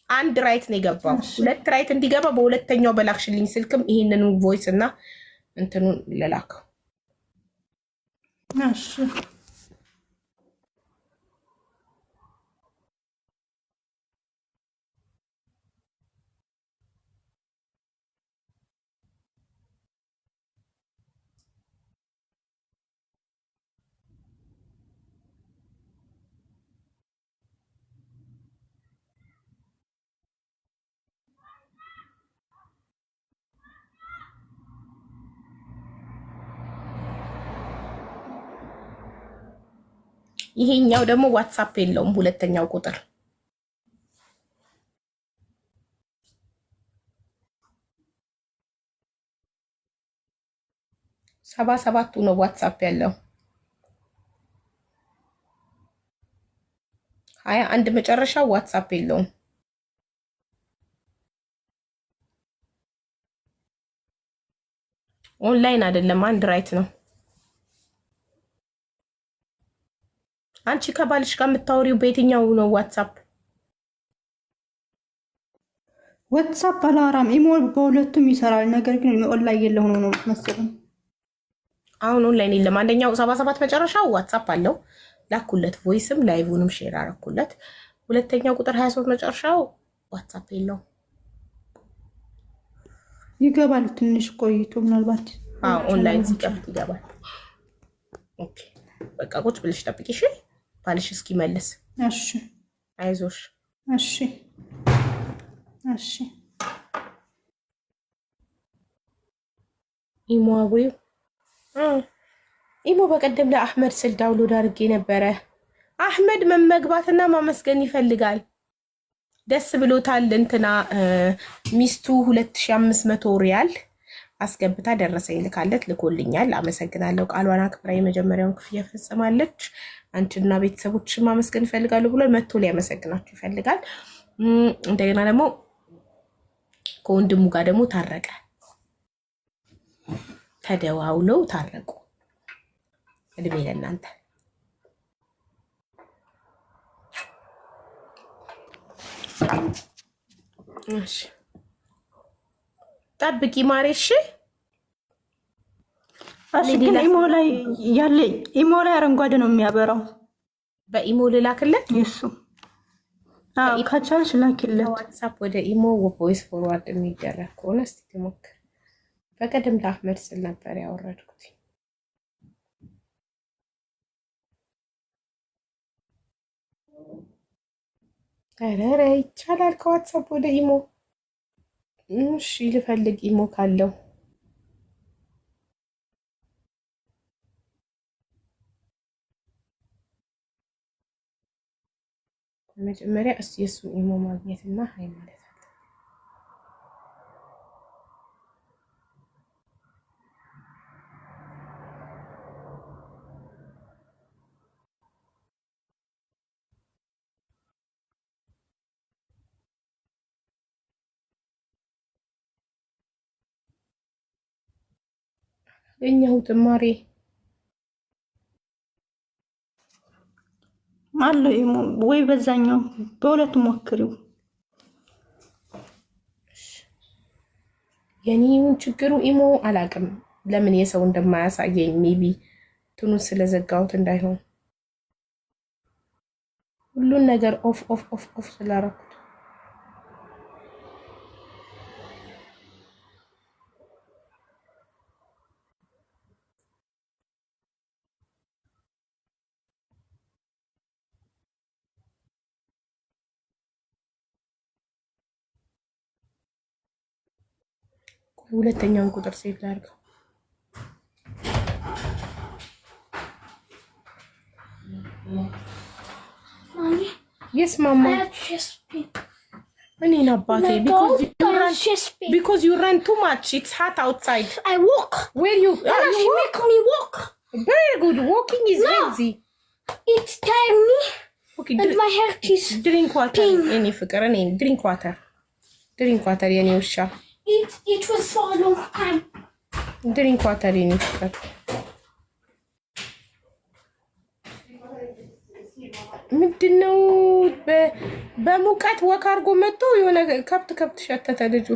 አንድ ራይት ነው የገባው። ሁለት ራይት እንዲገባ በሁለተኛው በላክሽልኝ ስልክም ይሄንን ቮይስ እና እንትኑን ለላከው። እሺ ይሄኛው ደግሞ ዋትሳፕ የለውም። ሁለተኛው ቁጥር 77 ነው ዋትሳፕ ያለው 21 መጨረሻው ዋትሳፕ የለውም። ኦንላይን አይደለም አንድ ራይት ነው። አንቺ ከባልሽ ጋር የምታወሪው በየትኛው ነው ዋትሳፕ? ዋትሳፕ አላወራም። ኢሞ በሁለቱም ይሰራል። ነገር ግን ኦንላይን የለው ነው መሰለኝ። አሁን ኦንላይን የለም። አንደኛው 77 መጨረሻው ዋትሳፕ አለው ላኩለት። ቮይስም ላይቭንም ሼር አረኩለት። ሁለተኛው ቁጥር 23 መጨረሻው ዋትሳፕ የለው። ይገባል ትንሽ ቆይቶ ምናልባት ኦንላይን ሲከፍት ይገባል። ኦኬ በቃ ቁጭ ብለሽ ጠብቂ እሺ። ባልሽ እስኪመልስ። እሺ አይዞሽ። እሺ እሺ ኢሞ አብሪው ኢሞ በቀደም ለአህመድ ስል ዳውንሎድ አድርጌ ነበረ። አህመድ መመግባትና ማመስገን ይፈልጋል። ደስ ብሎታል። እንትና ሚስቱ 2500 ሪያል አስገብታ ደረሰኝ ልካለት ልኮልኛል። አመሰግናለሁ። ቃሏን አክብራ የመጀመሪያውን ክፍያ ፈጽማለች። አንቺና ቤተሰቦችሽን ማመስገን ይፈልጋሉ ብሎ መጥቶ ሊያመሰግናችሁ ይፈልጋል። እንደገና ደግሞ ከወንድሙ ጋር ደግሞ ታረቀ። ተደዋውለው ታረቁ። እድሜ ለእናንተ። እሺ ጠብቂ ማሬ። እሺ ግን ኢሞ ላይ ያለ ኢሞ ላይ አረንጓዴ ነው የሚያበራው። በኢሞ ልላክለት እሱ ከቻልሽ ላኪለት። ዋትስአፕ ወደ ኢሞ ቮይስ ፎርዋርድ የሚደረግ ከሆነ እስቲ ትሞክር። በቀደም ለአህመድ ስል ነበር ያወረድኩት። ኧረ ይቻላል። ከዋትስአፕ ወደ ኢሞ። እሺ ልፈልግ ኢሞ ካለው መጀመሪያ እስቲ የሱን ኢሞ ማግኘትና ሃይ ማለት አለ። አገኘሁት ማሬ አለው ኢሞ ወይ በዛኛው በሁለቱም ሞክሪው። የኔውን ችግሩ ኢሞ አላቅም ለምን የሰው እንደማያሳየኝ ሜቢ ትኑን ስለዘጋሁት እንዳይሆን ሁሉን ነገር ኦፍ ኦፍ ኦፍ ኦፍ ስላደረኩት ሁለተኛውን ቁጥር ሴቭ ላድርገው። Yes, Mama. I have chest pain. Because you run too much. It's hot outside. I walk. Where you? You make me walk. Very good. Walking is easy. It's tiring me. Okay. And my heart is drink water. Any fikr? Drink water. Drink water. Yani usha. It was for a long time. Drink water. Any fikr? ምንድነው በሙቀት ወክ አድርጎ መጥቶ የሆነ ከብት ሸተተ ልጁ።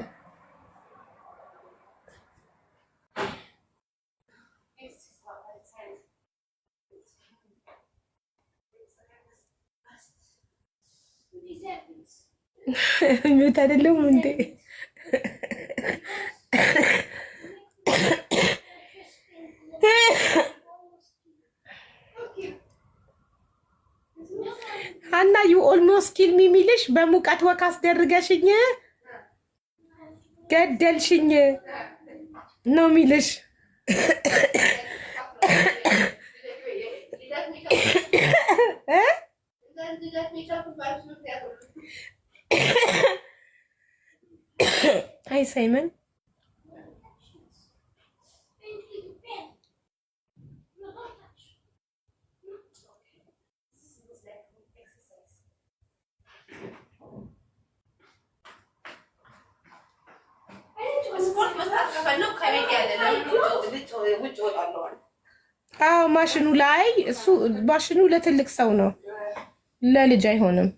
ምት አይደለም እንዴ? ሀና ዩ ኦልሞስት ኪል ሚ ሚልሽ በሙቀት ወክ አስደርገሽኝ ገደልሽኝ ነው ሚልሽ። አይ ሳይመን አዎ ማሽኑ ላይ እሱ ማሽኑ ለትልቅ ሰው ነው፣ ለልጅ አይሆንም።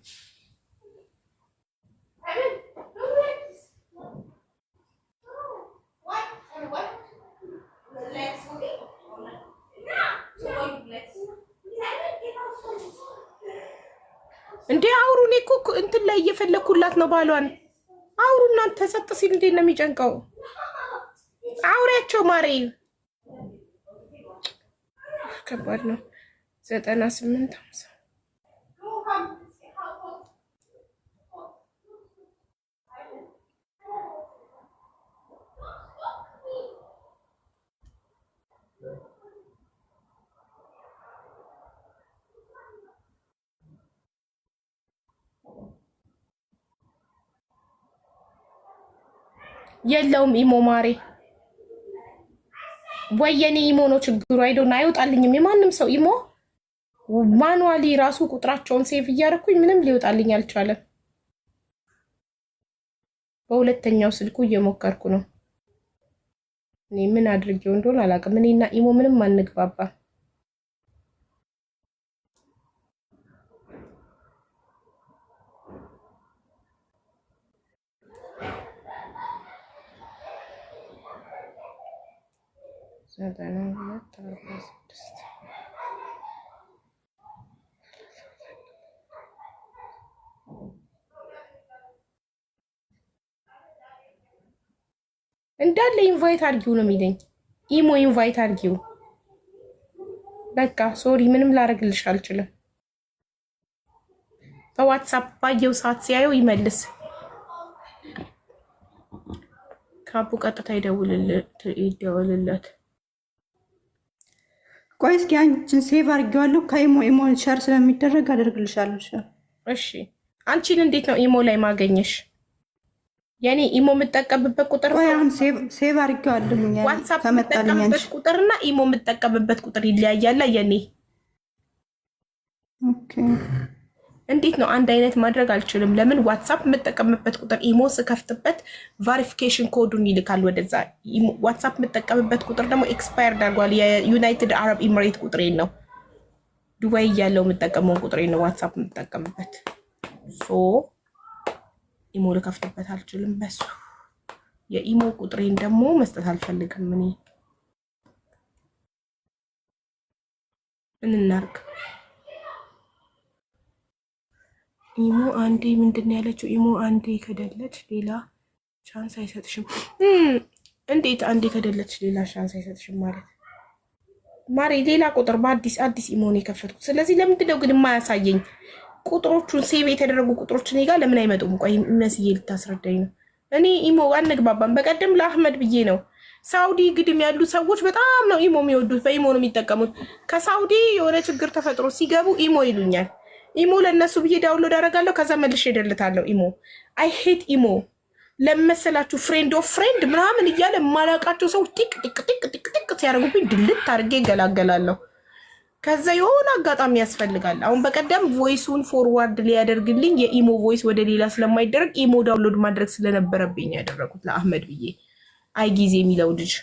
እንዴ አውሩ። እኔ እኮ እንትን ላይ እየፈለኩላት ነው ባሏን። አውሩ እናንተ። ተሰጥ ሲል እንዴት ነው የሚጨንቀው? አውሪያቸው ማሬ። ከባድ ነው። 98 50 የለውም ኢሞ ማሬ ወየኔ ኢሞ ነው ችግሩ አይዶና አይወጣልኝም የማንም ሰው ኢሞ ማኑዋሊ ራሱ ቁጥራቸውን ሴቭ እያደረኩኝ ምንም ሊወጣልኝ አልቻለም በሁለተኛው ስልኩ እየሞከርኩ ነው እኔ ምን አድርጌው እንደሆነ አላውቅም እኔና ኢሞ ምንም አንግባባ እንዳለ ኢንቫይት አድርጊው ነው የሚለኝ ኢሞ ኢንቫይት አድርጊው በቃ ሶሪ ምንም ላደርግልሽ አልችልም በዋትስአፕ ባየው ሰዓት ሲያየው ይመልስ ካቡ ቀጥታ ይደውልለት ቆይ እስኪ አንቺን ሴቭ አድርጌዋለሁ ከኢሞ ኢሞን ሸር ስለሚደረግ አደርግልሻለሁ እሺ አንቺን እንዴት ነው ኢሞ ላይ ማገኘሽ ያኔ ኢሞ የምጠቀምበት ቁጥር ቆይ አሁን ሴቭ አድርጌዋለሁ ዋትስአፕ የምጠቀምበት ቁጥርና ኢሞ የምጠቀምበት ቁጥር ይለያያል ያኔ ኦኬ እንዴት ነው አንድ አይነት ማድረግ አልችልም ለምን ዋትስአፕ የምጠቀምበት ቁጥር ኢሞ ስከፍትበት ቬሪፊኬሽን ኮዱን ይልካል ወደዛ ዋትስአፕ የምጠቀምበት ቁጥር ደግሞ ኤክስፓየርድ አድርጓል የዩናይትድ አረብ ኤሚሬት ቁጥሬ ነው ዱባይ ያለው የምጠቀመው ቁጥሬ ነው ዋትስአፕ የምጠቀምበት ሶ ኢሞ ልከፍትበት አልችልም በሱ የኢሞ ቁጥሬን ደግሞ መስጠት አልፈልግም እኔ ምን እናርግ ኢሞ አንዴ ምንድነው ያለችው ኢሞ አንዴ ከደለች ሌላ ቻንስ አይሰጥሽም እንዴት አንዴ ከደለች ሌላ ቻንስ አይሰጥሽም ማለት ማሪ ሌላ ቁጥር በአዲስ ኢሞ ነው የከፈትኩት ስለዚህ ለምንድነው ግን የማያሳየኝ ቁጥሮቹን ሴቭ የተደረጉ ቁጥሮችን ይጋ ለምን አይመጡም ቆይ መስዬ ልታስረዳኝ ነው እኔ ኢሞ አንግባባም በቀደም ለአህመድ ብዬ ነው ሳውዲ ግድም ያሉ ሰዎች በጣም ነው ኢሞ የሚወዱት በኢሞ ነው የሚጠቀሙት ከሳውዲ የሆነ ችግር ተፈጥሮ ሲገቡ ኢሞ ይሉኛል ኢሞ ለነሱ ብዬ ዳውንሎድ አደርጋለሁ ከዛ መልሼ እደልታለሁ ኢሞ አይ ሄት ኢሞ ለመሰላችሁ ፍሬንድ ኦፍ ፍሬንድ ምናምን እያለ ማላቃቸው ሰው ቲክ ሲያደርጉብኝ ድልት አድርጌ ገላገላለሁ ከዛ የሆነ አጋጣሚ ያስፈልጋል አሁን በቀደም ቮይሱን ፎርዋርድ ሊያደርግልኝ የኢሞ ቮይስ ወደ ሌላ ስለማይደረግ ኢሞ ዳውንሎድ ማድረግ ስለነበረብኝ ያደረኩት ለአህመድ ብዬ አይ ጊዜ የሚለው ልጅ